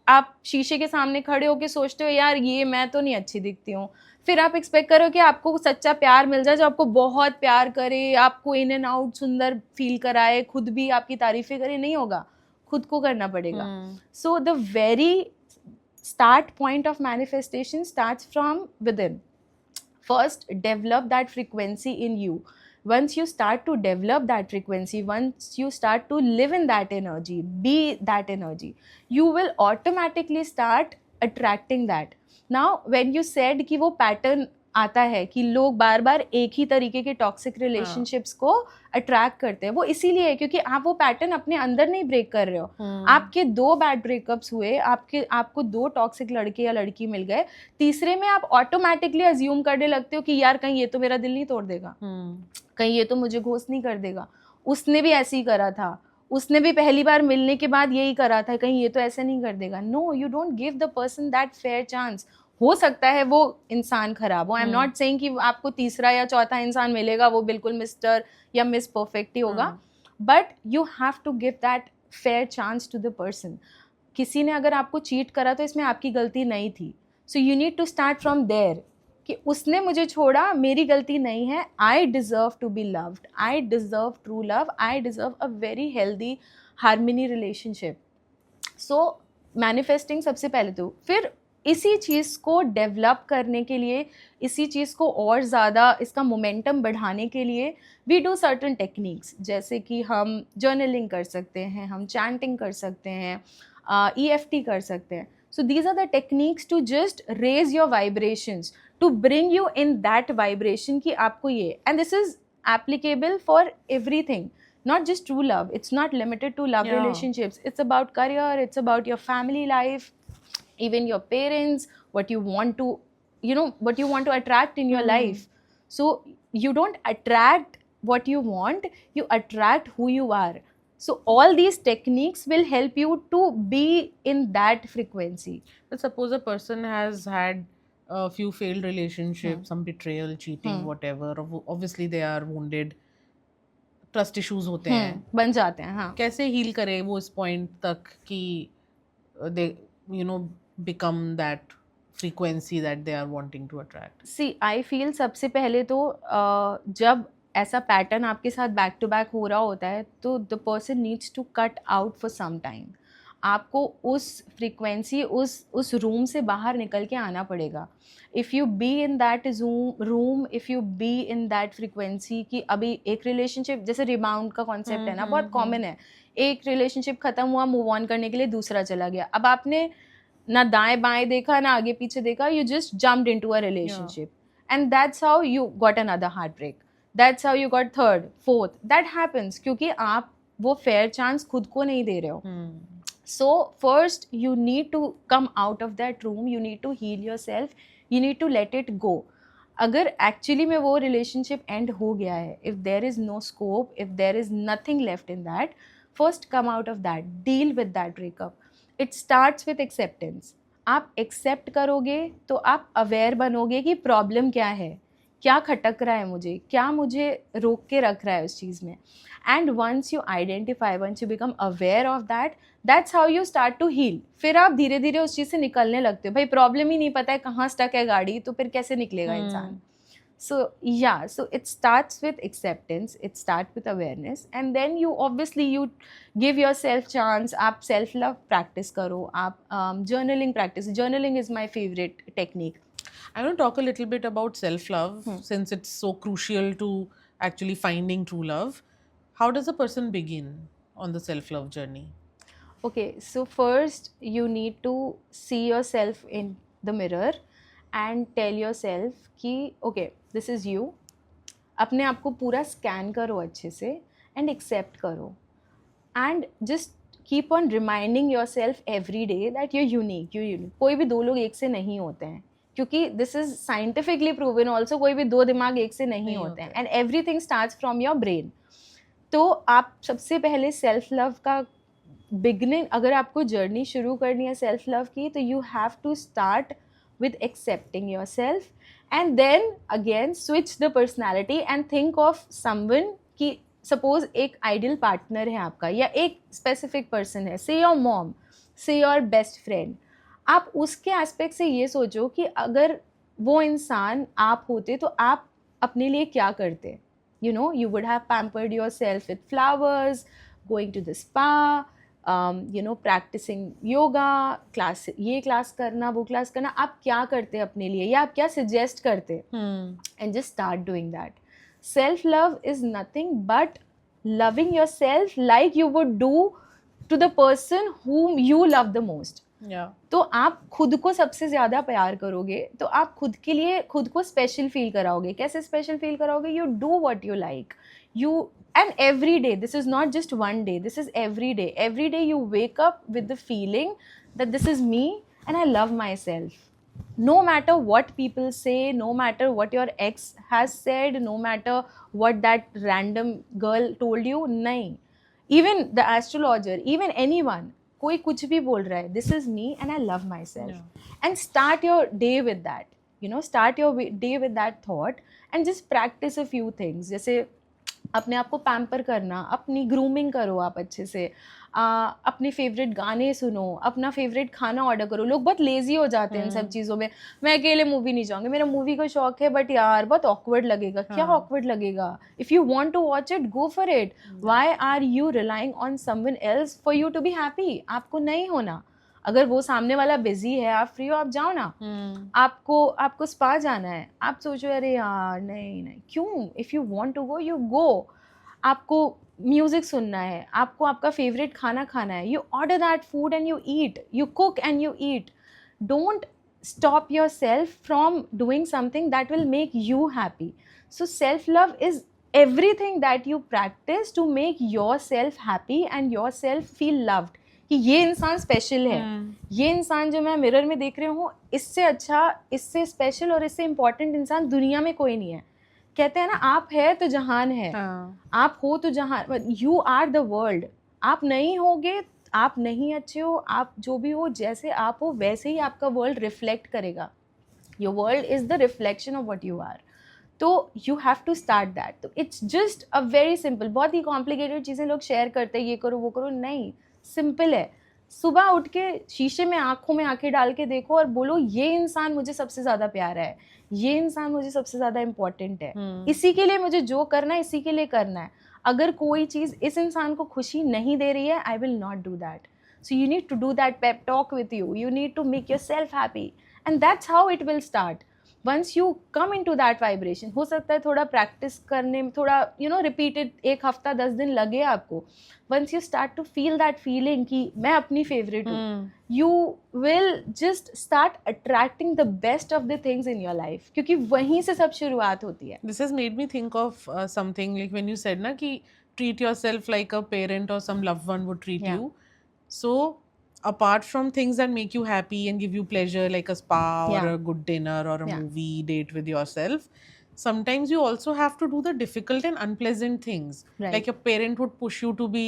आप शीशे के सामने खड़े होके सोचते हो यार ये मैं तो नहीं अच्छी दिखती हूँ, फिर आप एक्सपेक्ट करो कि आपको सच्चा प्यार मिल जाए जो आपको बहुत प्यार करे, आपको इन एंड आउट सुंदर फील कराए, खुद भी आपकी तारीफें करे, नहीं होगा, खुद को करना पड़ेगा। So the very start point of manifestation starts from within. First, develop that frequency in you. Once you start to develop that frequency, once you start to live in that energy, be that energy, you will automatically start attracting that. Now when you said कि वो pattern आता है कि लोग बार बार एक ही तरीके के toxic relationships को अट्रैक्ट करते हैं, वो इसीलिए है क्योंकि आप वो पैटर्न अपने अंदर नहीं ब्रेक कर रहे हो। आपके 2 बैड ब्रेकअप्स हुए, आपको 2 टॉक्सिक लड़के या लड़की मिल गए, तीसरे में आप ऑटोमेटिकली अज्यूम करने लगते हो कि यार कहीं ये तो मेरा दिल नहीं तोड़ देगा, कहीं ये तो मुझे घोस्ट नहीं कर देगा, उसने भी ऐसे ही करा था, उसने भी पहली बार मिलने के बाद यही करा था, कहीं ये तो ऐसे नहीं कर देगा। No, you don't give the person that fair chance. हो सकता है वो इंसान खराब हो, आई एम नॉट सेइंग कि आपको तीसरा या चौथा इंसान मिलेगा वो बिल्कुल मिस्टर या मिस परफेक्ट ही होगा, but you have to give that fair chance to the person. किसी ने अगर आपको चीट करा तो इसमें आपकी गलती नहीं थी, so you need to start from there कि उसने मुझे छोड़ा, मेरी गलती नहीं है, I deserve to be loved, I deserve true love, I deserve a very healthy harmony relationship. So manifesting सबसे पहले तो, फिर इसी चीज़ को डेवलप करने के लिए, इसी चीज़ को और ज़्यादा इसका मोमेंटम बढ़ाने के लिए वी डू सर्टन टेक्निक्स, जैसे कि हम जर्नलिंग कर सकते हैं, हम चैंटिंग कर सकते हैं, EFT कर सकते हैं। So these are the techniques to just raise your vibrations, to bring you in that vibration कि आपको ये, and this is applicable for everything, not just true love, it's not limited to love relationships, it's about career, it's about your family life, even your parents, what you want to, what you want to attract in your life. So you don't attract what you want, you attract who you are. So all these techniques will help you to be in that frequency. But suppose a person has had a few failed relationships, some betrayal, cheating, whatever, obviously they are wounded, trust issues होते हैं, बन जाते हैं। हाँ, कैसे heal करे वो इस पॉइंट तक कि दे become that frequency that they are wanting to attract? See, I feel सबसे पहले तो जब ऐसा पैटर्न आपके साथ बैक टू बैक हो रहा होता है तो the person needs to cut out for some time. आपको उस फ्रीक्वेंसी, उस रूम से बाहर निकल के आना पड़ेगा। If you be in that room, if you be in that frequency कि अभी एक रिलेशनशिप, जैसे रिबाउंड का कॉन्सेप्ट है ना, बहुत कॉमन है, एक रिलेशनशिप खत्म हुआ, मूव ऑन करने के लिए दूसरा चला गया, अब आपने ना दाएं बाएं देखा ना आगे पीछे देखा, you just jumped into a relationship and that's how you got another heart break, that's how you got third fourth, that happens क्योंकि आप वो फेयर चांस खुद को नहीं दे रहे हो। So first you need to come out of that room, you need to heal yourself, you need to let it go. अगर actually में वो relationship end हो गया है, if there is no scope, if there is nothing left in that, first come out of that, deal with that breakup. It starts with acceptance. आप accept करोगे तो आप aware बनोगे कि problem क्या है, क्या खटक रहा है मुझे, क्या मुझे रोक के रख रहा है उस चीज़ में। And once you identify, once you become aware of that, that's how you start to heal. फिर आप धीरे धीरे उस चीज़ से निकलने लगते हो। भाई प्रॉब्लम ही नहीं पता है कहाँ स्टक है गाड़ी, तो फिर कैसे निकलेगा इंसान। So yeah, so it starts with acceptance, it starts with awareness, and then you obviously you give yourself chance. आप self love practice करो, आप journaling practice. Journaling is my favorite technique. I want to talk a little bit about self love since it's so crucial to actually finding true love. How does a person begin on the self love journey? Okay, so first you need to see yourself in the mirror and tell yourself कि okay, this is you. अपने आप को पूरा scan करो अच्छे से and accept करो and just keep on reminding your self every day that you unique, you unique. कोई भी दो लोग एक से नहीं होते हैं क्योंकि this is scientifically proven also, कोई भी दो दिमाग एक से नहीं होते हैं and everything starts from your brain. तो आप सबसे पहले सेल्फ लव का बिगनिंग, अगर आपको जर्नी शुरू करनी है सेल्फ लव की, तो you have to start with accepting yourself and then again switch the personality and think of someone कि suppose एक ideal partner है आपका या एक specific person है, say your mom, say your best friend, आप उसके aspect से ये सोचो कि अगर वो इंसान आप होते तो आप अपने लिए क्या करते. You know, you would have pampered yourself with flowers, going to the spa, you know, practicing yoga, class, ये class करना, वो class करना, आप क्या करते अपने लिए या आप क्या suggest करते, and just start doing that. Self love is nothing but loving yourself like you would do to the person whom you love the most. तो आप खुद को सबसे ज्यादा प्यार करोगे तो आप खुद के लिए खुद को स्पेशल फील कराओगे. कैसे स्पेशल फील कराओगे? You do what you like, you and every day, this is not just one day, this is every day you wake up with the feeling that this is me and I love myself, no matter what people say, no matter what your ex has said, no matter what that random girl told you. nahi, even the astrologer, even anyone, कोई कुछ भी बोल रहा है, this is me and I love myself. And start your day with that, you know, start your day with that thought and just practice a few things. जैसे अपने आप को पैम्पर करना, अपनी ग्रूमिंग करो आप अच्छे से, अपने फेवरेट गाने सुनो, अपना फेवरेट खाना ऑर्डर करो. लोग बहुत लेजी हो जाते हैं इन सब चीज़ों में. मैं अकेले मूवी नहीं जाऊँगी, मेरा मूवी का शौक है बट यार बहुत ऑकवर्ड लगेगा. क्या ऑकवर्ड लगेगा? If you want to watch it, go for it. Why are you relying on someone else for you to be happy? आपको नहीं होना. अगर वो सामने वाला बिजी है, आप फ्री हो, आप जाओ ना. आपको स्पा जाना है, आप सोचो अरे यार नहीं क्यों. If you want to go, you go. आपको म्यूजिक सुनना है, आपको आपका फेवरेट खाना खाना है, you order that food and you eat, you cook and you eat. Don't stop yourself from doing something that will make you happy. So self love is everything that you practice to make yourself happy and yourself feel loved. कि ये इंसान special है, ये इंसान जो मैं mirror में देख रही हूँ, इससे अच्छा, इससे स्पेशल और इससे इम्पोर्टेंट इंसान दुनिया में कोई नहीं है. कहते हैं ना, आप है तो जहान है, आप हो तो जहान. You are the world. आप नहीं होगे, आप नहीं अच्छे हो, आप जो भी हो, जैसे आप हो वैसे ही आपका वर्ल्ड रिफ्लेक्ट करेगा. Your world is the reflection of what you are. तो you have to start that. तो it's just a very simple. बहुत ही कॉम्प्लिकेटेड चीज़ें लोग शेयर करते हैं, ये करो वो करो. नहीं, सिंपल है. सुबह उठ के शीशे में आंखों में आंखें डाल के देखो और बोलो ये इंसान मुझे सबसे ज़्यादा प्यारा है, ये इंसान मुझे सबसे ज़्यादा इम्पोर्टेंट है, इसी के लिए मुझे जो करना है इसी के लिए करना है. अगर कोई चीज़ इस इंसान को खुशी नहीं दे रही है, I will not do that. So you need to do that pep talk with you. You need to make yourself happy and that's how it will start. Once you come in to that vibration, हो सकता है थोड़ा practice करने में, थोड़ा you know repeated, 1 हफ्ता 10 दिन लगे आपको. Once you start to feel that feeling कि मैं अपनी फेवरेट हूँ, you will just start attracting the best of the things in your life, क्योंकि वहीं से सब शुरुआत होती है. This has made me think of something like when you said ना कि treat yourself like a parent और some loved one would treat you. So apart from things that make you happy and give you pleasure like a spa or a good dinner or a movie date with yourself, sometimes you also have to do the difficult and unpleasant things. Like your parent would push you to be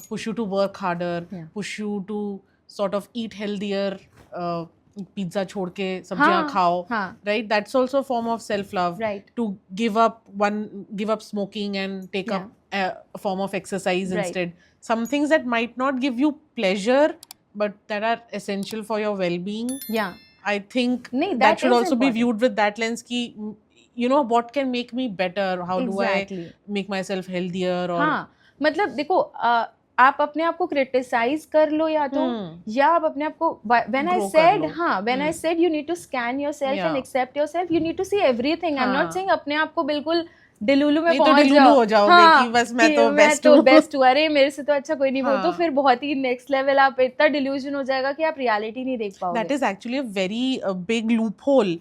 push you to work harder, push you to sort of eat healthier, pizza छोड़ के सब्जियां खाओ, right? That's also a form of self love, to give up smoking and take up a form of exercise instead. Some things that might not give you pleasure but that are essential for your well-being. I think that should also be viewed with that lens ki, you know, what can make me better, how do I make myself healthier. or मतलब देखो, आप अपने आप को criticise कर लो या तो, या आप अपने आप को, when I said you need to scan yourself and accept yourself, you need to see everything. I'm not saying अपने आप को बिल्कुल डिलूलू में पहुंच जाओगे कि बस मैं तो बेस्ट हूँ, अरे मेरे से तो अच्छा कोई नहीं बोल, तो फिर बहुत ही नेक्स्ट लेवल आप इतना डिल्यूजन हो जाएगा कि आप रियलिटी नहीं देख पाओगे. That is actually a very big loophole.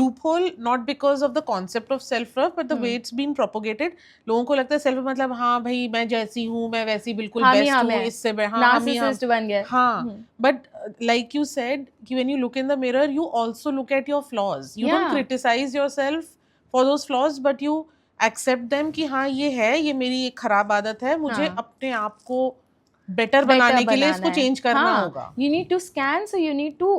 Loophole not because of the concept of self love but the way it's been propagated. लोगों को लगता है सेल्फ मतलब हाँ भाई मैं जैसी हूँ मैं वैसी बिल्कुल बेस्ट हूँ, इससे नार्सिसिस्ट बन गया. हाँ, but like you said कि when you look in the mirror you also look at your flaws. You don't criticize yourself for those flaws but you accept them कि हाँ ये है, ये मेरी एक खराब आदत है, मुझे अपने आप को बेटर बनाने के लिए इसको चेंज करना होगा. You need to scan, so you need to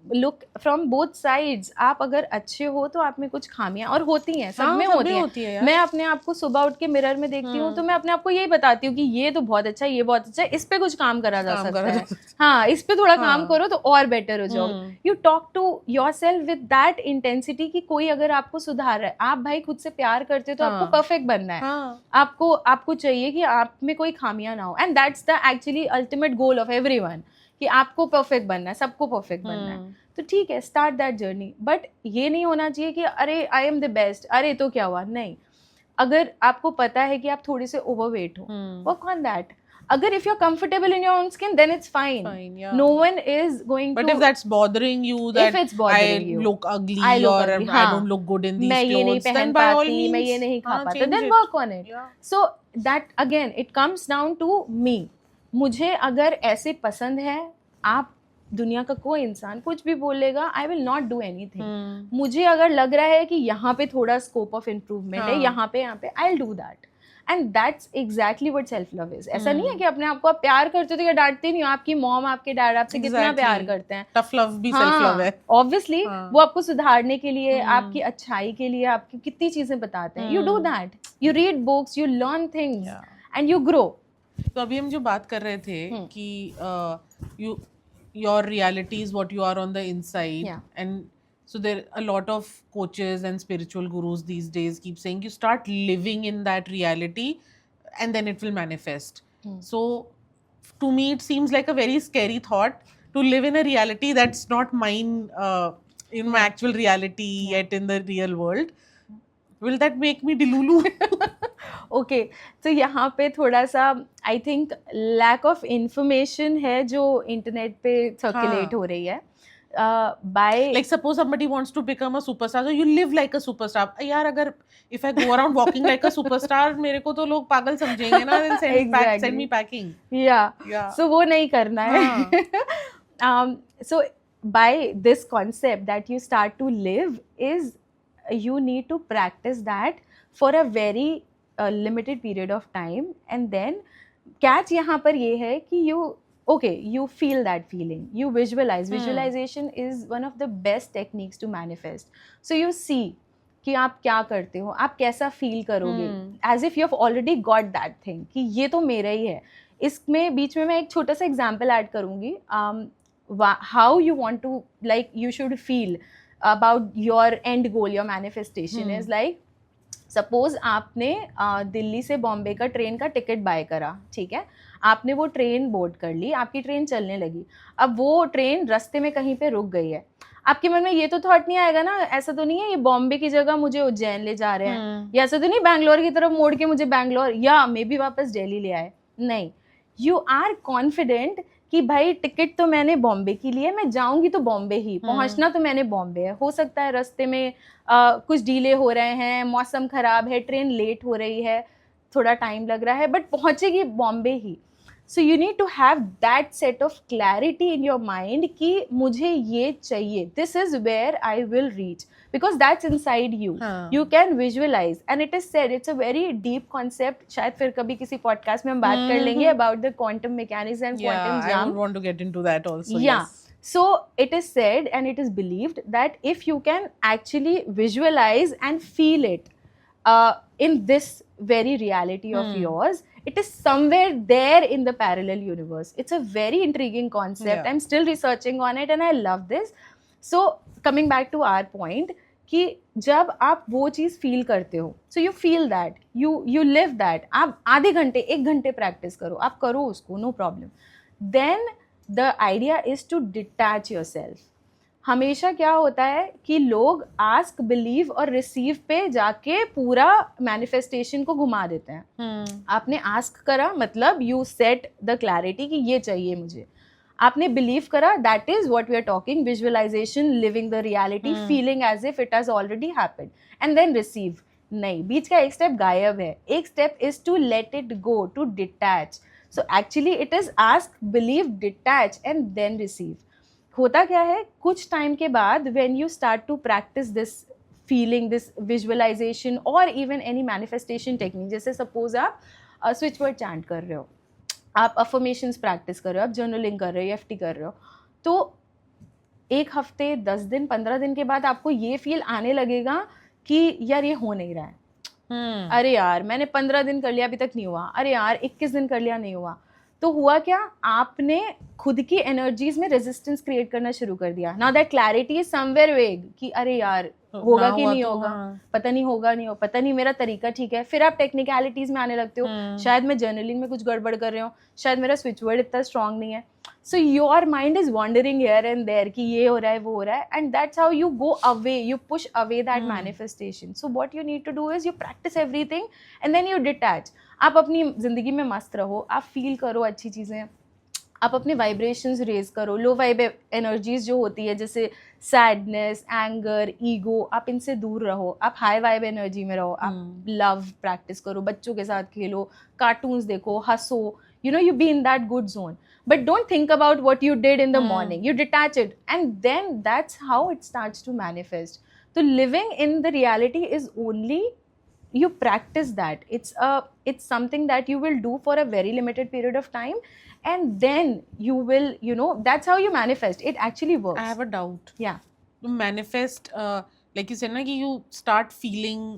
look from both sides. आप अगर अच्छे हो तो आप में कुछ खामियां और होती हैं, सब हाँ, में सब में होती होती है हैं. यार. मैं अपने आप को सुबह उठ के मिरर में देखती हूँ तो मैं अपने आप को यही बताती हूँ कि ये तो बहुत अच्छा है, ये बहुत अच्छा है, इस पे कुछ काम करा जा काम सकता करा है. जा सकता हाँ, इस पे थोड़ा काम हाँ. करो तो और बेटर हो जाओगे. You talk to yourself with that intensity कि कोई अगर आपको सुधार रहा है, आप भाई खुद से प्यार करते हो तो आपको हाँ. परफेक्ट बनना है. हाँ. आपको आपको चाहिए कि आप में कोई खामियां ना हो. And that's the actually ultimate goal of everyone कि आपको परफेक्ट बनना है, सबको परफेक्ट बनना है. तो ठीक है, स्टार्ट दैट जर्नी. बट ये नहीं होना चाहिए कि अरे आई एम द बेस्ट, अरे तो क्या हुआ. नहीं, अगर आपको पता है कि आप थोड़े से ओवरवेट हो, वर्क ऑन दैट. अगर if you are comfortable in your own skin then it's fine. Fine, yeah. No one is going But to. if that's bothering you, that it's bothering I you, look ugly I look or ugly, I हाँ, don't look good in these मैं ये नहीं clothes, then पहन by all पाती, मैं means, ये नहीं खा हाँ, पाता, change then it. work on it. Yeah. So that again it comes down to me. मुझे अगर ऐसे पसंद है, आप दुनिया का कोई इंसान कुछ भी बोलेगा, आई विल नॉट डू एनीथिंग. मुझे अगर लग रहा है कि यहाँ पे थोड़ा स्कोप ऑफ इम्प्रूवमेंट है, यहाँ पे I will do that. And that's exactly what self love is. ऐसा नहीं है कि अपने आप को आप प्यार करते हो तो या डांटते नहीं हो. आपकी मॉम, आपके डैड आपसे कितना प्यार करते हैं. टफ लव भी सेल्फ लव है. ऑब्वियसली वो आपको सुधारने के लिए, आपकी अच्छाई के लिए, आपकी कितनी चीजें बताते हैं. You do that, you read books, you learn things and you grow. तो अभी हम जो बात कर रहे थे कि you your reality is what you are on the inside. And so there a lot of coaches and spiritual gurus these days keep saying you start living in that reality and then it will manifest. So to me it seems like a very scary thought to live in a reality that's not mine, in my actual reality yet in the real world. Will that make me delulu? Okay, तो यहाँ पे थोड़ा सा I think lack of information है जो internet पे circulate हो रही है. By like suppose somebody wants to become a superstar, so you live like a superstar. यार अगर if I go around walking like a superstar, मेरे को तो लोग पागल समझेंगे ना. Then send me packing. Yeah. So वो नहीं करना है. So by this concept that you start to live is you need to practice that for a very limited period of time. And then catch यहाँ पर ये है कि you feel that feeling, you visualize. Visualization is one of the best techniques to manifest. So you see कि आप क्या करते हो, आप कैसा फील करोगे, as if you have already got that thing कि ये तो मेरा ही है. इसमें बीच में मैं एक छोटा सा एग्जाम्पल ऐड करूँगी. how you want to, like you should feel about your end goal, your manifestation is like, suppose आपने दिल्ली से बॉम्बे का ट्रेन का टिकट बाय करा, ठीक है, आपने वो ट्रेन बोर्ड कर ली, आपकी ट्रेन चलने लगी. अब वो ट्रेन रास्ते में कहीं पे रुक गई है. आपके मन में ये तो थॉट नहीं आएगा ना, ऐसा तो नहीं है ये बॉम्बे की जगह मुझे उज्जैन ले जा रहे हैं, या ऐसा तो नहीं बैंगलोर की तरफ मोड़ के मुझे बैंगलोर या मे बी वापस दिल्ली ले आए. नहीं, यू आर कॉन्फिडेंट कि भाई टिकट तो मैंने बॉम्बे की ली है, मैं जाऊंगी तो बॉम्बे ही, पहुंचना तो मैंने बॉम्बे है. हो सकता है रास्ते में कुछ डिले हो रहे हैं, मौसम खराब है, ट्रेन लेट हो रही है, थोड़ा टाइम लग रहा है, बट पहुंचेगी बॉम्बे ही. So you need to have that set of clarity in your mind कि मुझे ये चाहिए, this is where I will reach, because that's inside you. You can visualize, and it is said it's a very deep concept. शायद फिर कभी किसी podcast में हम बात कर लेंगे about the quantum mechanics and quantum jump. I would want to get into that also. Yeah. Yes. So it is said and it is believed that if you can actually visualize and feel it in this very reality of yours, it is somewhere there in the parallel universe. It's a very intriguing concept. I'm still researching on it and I love this. So coming back to our point, कि जब आप वो चीज़ feel करते हो, so you feel that, you live that. आप आधे घंटे 1 घंटे प्रैक्टिस करो, आप करो उसको, no problem. Then the idea is to detach yourself. हमेशा क्या होता है कि लोग आस्क, बिलीव और रिसीव पे जाके पूरा मैनिफेस्टेशन को घुमा देते हैं. आपने आस्क करा मतलब यू सेट द क्लैरिटी कि ये चाहिए मुझे. आपने बिलीव करा, that is what we are talking, visualization, living the reality, feeling as if it has already happened. And then receive. नहीं, बीच का एक स्टेप गायब है. एक step is to let it go, to detach. So actually it is ask, believe, detach and then receive. होता क्या है, कुछ टाइम के बाद when you start to practice this feeling, this visualization और इवन एनी मैनिफेस्टेशन टेक्निक, जैसे suppose आप switch word chant कर रहे हो, आप अफर्मेशंस प्रैक्टिस कर रहे हो, आप जर्नलिंग कर रहे हो, एफटी कर रहे हो, तो 1 हफ्ते, 10 दिन, 15 दिन के बाद आपको ये फील आने लगेगा कि यार ये हो नहीं रहा है, अरे यार मैंने 15 दिन कर लिया अभी तक नहीं हुआ, अरे यार 21 दिन कर लिया नहीं हुआ। तो हुआ क्या, आपने खुद की एनर्जीज में रेजिस्टेंस क्रिएट करना शुरू कर दिया। Now that clarity is somewhere वेग कि अरे यार होगा कि नहीं होगा, पता नहीं होगा नहीं हो, पता नहीं मेरा तरीका ठीक है। फिर आप टेक्निकलिटीज में आने लगते हो, शायद मैं जर्नलिंग में कुछ गड़बड़ कर रही हूँ, शायद मेरा स्विच वर्ड इतना स्ट्रांग नहीं है। So your mind is wandering here and there कि ये हो रहा है वो हो रहा है, and that's how you go away, you push away that manifestation. So what you need to do is you practice everything and then you detach. आप अपनी जिंदगी में मस्त रहो, आप फील करो अच्छी चीज़ें, आप अपने वाइब्रेशंस रेज करो। लो वाइब एनर्जीज जो होती है जैसे सैडनेस, एंगर, ईगो, आप इनसे दूर रहो, आप हाई वाइब एनर्जी में रहो। आप लव प्रैक्टिस करो, बच्चों के साथ खेलो, कार्टून्स देखो, हंसो, you know, you be in that good zone, but don't think about what you did in the morning. You detach it, and then that's how it starts to manifest. So living in the reality is only you practice that. It's something that you will do for a very limited period of time, and then you will, you know, that's how you manifest. It actually works. I have a doubt. Yeah. To manifest, like you said na, ki you start feeling,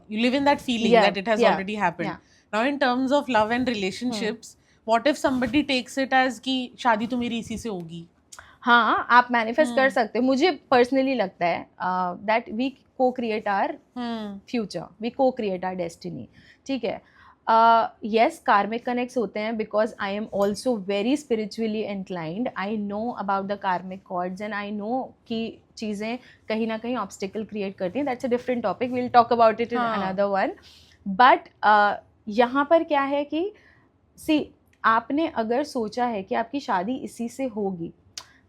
you live in that feeling that it has already happened. Now in terms of love and relationships, what if somebody takes it as कि शादी तो मेरी इसी से होगी? हाँ, आप manifest कर सकते हो। मुझे पर्सनली लगता है दैट वी को क्रिएट आवर फ्यूचर, वी को क्रिएट आवर डेस्टिनी। ठीक है, yes, karmic connects होते हैं because I am also very spiritually inclined. I know about the karmic cords and I know कि चीज़ें कहीं ना कहीं obstacle create करती हैं. That's a different topic. We'll talk about it in another one. But यहाँ पर क्या है कि see, आपने अगर सोचा है कि आपकी शादी इसी से होगी,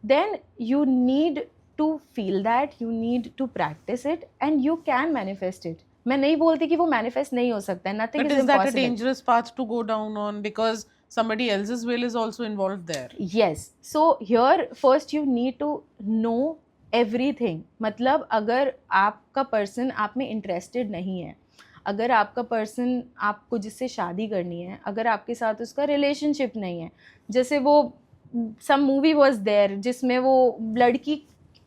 then you need to feel that, you need to practice it and you can manifest it. मैं नहीं बोलती कि वो manifest नहीं हो सकता है, nothing is impossible. But is that a dangerous path to go down on because somebody else's will is also involved there? Yes. So here first you need to know everything. मतलब अगर आपका person आप में interested नहीं है, अगर आपका person आपको जिससे शादी करनी है, अगर आपके साथ उसका रिलेशनशिप नहीं है, जैसे वो सम मूवी वाज देयर जिसमें वो लड़की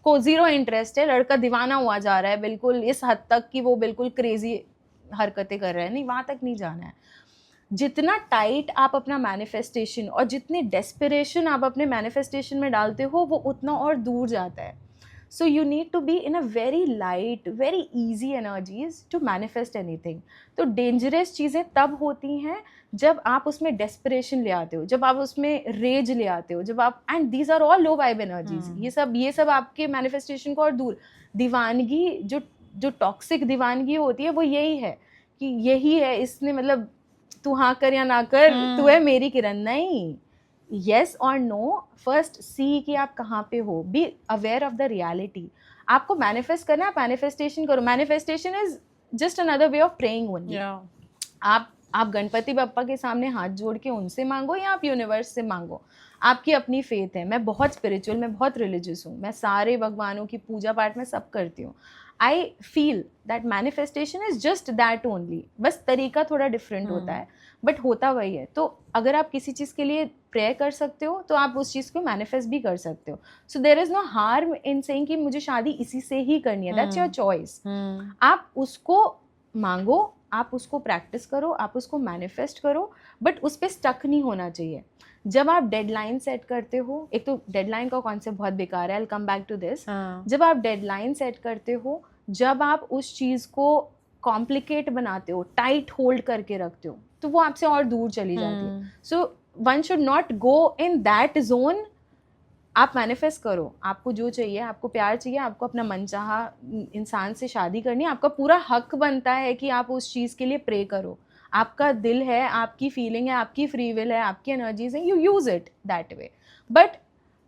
को ज़ीरो इंटरेस्ट है, लड़का दीवाना हुआ जा रहा है बिल्कुल इस हद तक कि वो बिल्कुल क्रेजी हरकतें कर रहा है, नहीं वहाँ तक नहीं जाना है। जितना टाइट आप अपना मैनिफेस्टेशन और जितनी डेस्परेशन आप अपने मैनिफेस्टेशन में डालते हो वो उतना और दूर जाता है। So you need to be in a very light, very easy energies to manifest anything. तो dangerous चीज़ें तब होती हैं जब आप उसमें desperation ले आते हो, जब आप उसमें rage ले आते हो, जब आप and these are all low vibe energies. ये सब आपके manifestation को और दूर। दीवानगी जो toxic दीवानगी होती है वो यही है कि यही है, इसने मतलब तू हाँ कर या ना कर, तू है मेरी किरण, नहीं। Yes or no, first see कि आप कहाँ पे हो, be aware of the reality. आपको manifest करना है, manifestation करो। Manifestation is just another way of praying only. आप गणपति बप्पा के सामने हाथ जोड़ के उनसे मांगो या आप यूनिवर्स से मांगो, आपकी अपनी फेथ है। मैं बहुत स्पिरिचुअल, मैं बहुत रिलीजियस हूँ, मैं सारे भगवानों की पूजा पाठ में सब करती हूँ। I feel that manifestation is just that only. बस तरीका थोड़ा डिफरेंट होता है बट होता वही है। तो अगर आप किसी चीज़ के लिए प्रे कर सकते हो तो आप उस चीज़ को मैनिफेस्ट भी कर सकते हो। So there is no harm in saying कि मुझे शादी इसी से ही करनी है, दैट्स योर चॉइस। आप उसको मांगो, आप उसको प्रैक्टिस करो, आप उसको मैनिफेस्ट करो, बट उस पर स्टक नहीं होना चाहिए। जब आप डेडलाइन सेट करते हो, एक तो डेडलाइन का कॉन्सेप्ट बहुत बेकार है, I will come back to this. जब आप डेडलाइन सेट करते हो, जब आप उस चीज़ को कॉम्प्लिकेट बनाते हो, टाइट होल्ड करके रखते हो, तो वो आपसे और दूर चली जाती है। So one should not go in that zone. आप मैनिफेस्ट करो, आपको जो चाहिए, आपको प्यार चाहिए, आपको अपना मनचाहा इंसान से शादी करनी है, आपका पूरा हक बनता है कि आप उस चीज़ के लिए प्रे करो। आपका दिल है, आपकी फीलिंग है, आपकी फ्री विल है, आपकी एनर्जीज हैं, you use it that way. But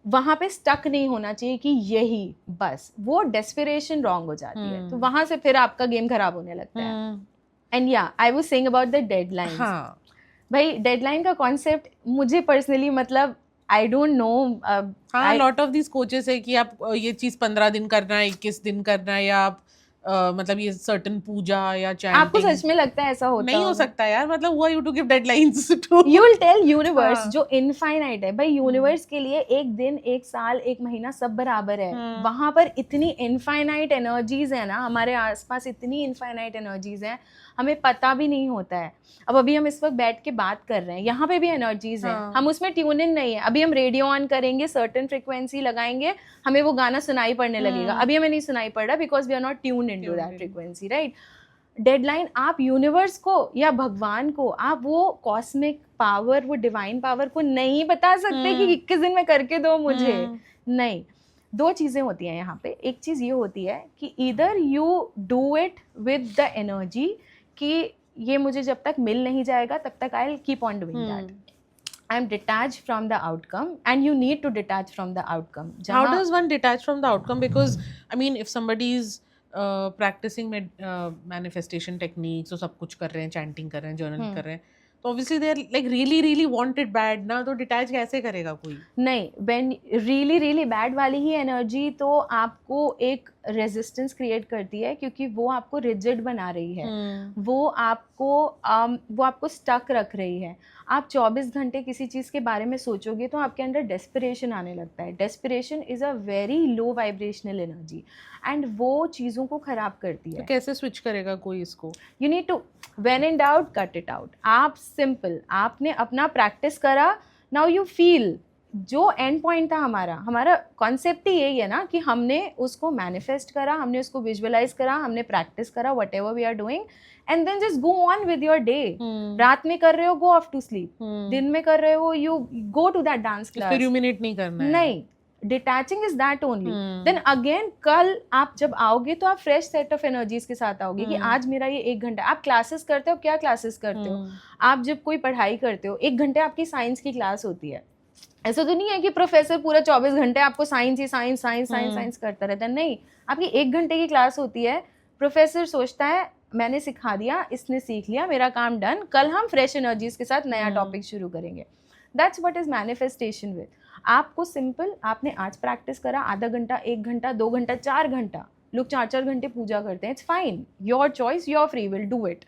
वहाँ पे स्टक नहीं होना चाहिए कि यही बस, वो डेस्पिरेशन रॉन्ग हो जाती है, तो वहाँ से फिर आपका गेम खराब होने लगता है। एंड या I was saying about the deadline. भाई डेडलाइन का कॉन्सेप्ट मुझे पर्सनली मतलब आई डोंट नो। हाँ, लॉट ऑफ दिस कोचेस है कि आप ये चीज़ 15 दिन करना है, 21 दिन करना है, या आप मतलब ये सर्टन पूजा या आपको चैंटिंग सच में लगता है ऐसा होता नहीं हो होगा? सकता यार, मतलब हुआ you to give deadlines to You will tell universe हाँ। जो इनफाइनाइट है भाई, यूनिवर्स के लिए एक दिन, एक साल, एक महीना सब बराबर है। वहां पर इतनी इनफाइनाइट एनर्जीज है ना, हमारे आसपास इतनी इनफाइनाइट एनर्जीज हैं, हमें पता भी नहीं होता है। अब अभी हम इस वक्त बैठ के बात कर रहे हैं, यहाँ पे भी एनर्जीज हैं, हाँ। हम उसमें ट्यून इन नहीं है। अभी हम रेडियो ऑन करेंगे, सर्टेन फ्रिक्वेंसी लगाएंगे, हमें वो गाना सुनाई पड़ने लगेगा। अभी हमें नहीं सुनाई पड़ रहा because we are not tune in to that frequency, right? Deadline आप यूनिवर्स को या भगवान को, आप वो कॉस्मिक पावर, वो डिवाइन पावर को नहीं बता सकते कि 21 दिन में करके दो मुझे। नहीं, दो चीजें होती हैं यहाँ पे। एक चीज ये होती है कि इधर you do it with the energy कि ये मुझे जब तक मिल नहीं जाएगा तब तक I will keep on doing that. I am detached from the outcome, and you need to detach from the outcome. How does one detach from the outcome? Because I mean, if somebody is practicing manifestation techniques, तो सब कुछ कर रहे हैं, chanting कर रहे हैं, journaling कर रहे हैं, तो obviously they are like really want it bad ना, तो detach कैसे करेगा कोई? नहीं, when really bad वाली ही energy तो आपको एक रेजिस्टेंस क्रिएट करती है, क्योंकि वो आपको रिजिड बना रही है। वो आपको स्टक रख रही है। आप 24 घंटे किसी चीज़ के बारे में सोचोगे तो आपके अंदर डेस्पिरेशन आने लगता है। Desperation is a very low vibrational energy and वो चीज़ों को ख़राब करती है। तो कैसे स्विच करेगा कोई इसको? You need to, when in doubt cut it out. आप सिंपल, आपने अपना प्रैक्टिस करा, नाउ यू फील। जो एंड पॉइंट था हमारा कॉन्सेप्ट ही यही है ना कि हमने उसको मैनिफेस्ट करा, हमने उसको विजुअलाइज करा, हमने प्रैक्टिस करा, whatever we are doing, and then just go on with your day. रात में कर रहे हो, गो ऑफ टू स्लीप। दिन में कर रहे हो, you go to that dance class. फिर रुमिनेट नहीं करना है। नहीं, detaching is that only. Then again कल आप जब आओगे तो आप फ्रेश सेट ऑफ एनर्जीज के साथ आओगे कि आज मेरा ये 1 घंटा। आप क्लासेस करते हो, क्या क्लासेस करते हो? आप जब कोई पढ़ाई करते हो, 1 घंटे आपकी साइंस की क्लास होती है। ऐसा तो नहीं है कि प्रोफेसर पूरा 24 घंटे आपको साइंस करता रहता है। नहीं, आपकी 1 घंटे की क्लास होती है। प्रोफेसर सोचता है मैंने सिखा दिया, इसने सीख लिया, मेरा काम डन, कल हम फ्रेश एनर्जीज के साथ नया टॉपिक शुरू करेंगे। That's what is manifestation with. आपको सिंपल, आपने आज प्रैक्टिस करा, आधा घंटा, 1 घंटा, 2 घंटा, 4 घंटा, लोग 4-4 घंटे पूजा करते हैं, it's fine, your choice, your free will, do it.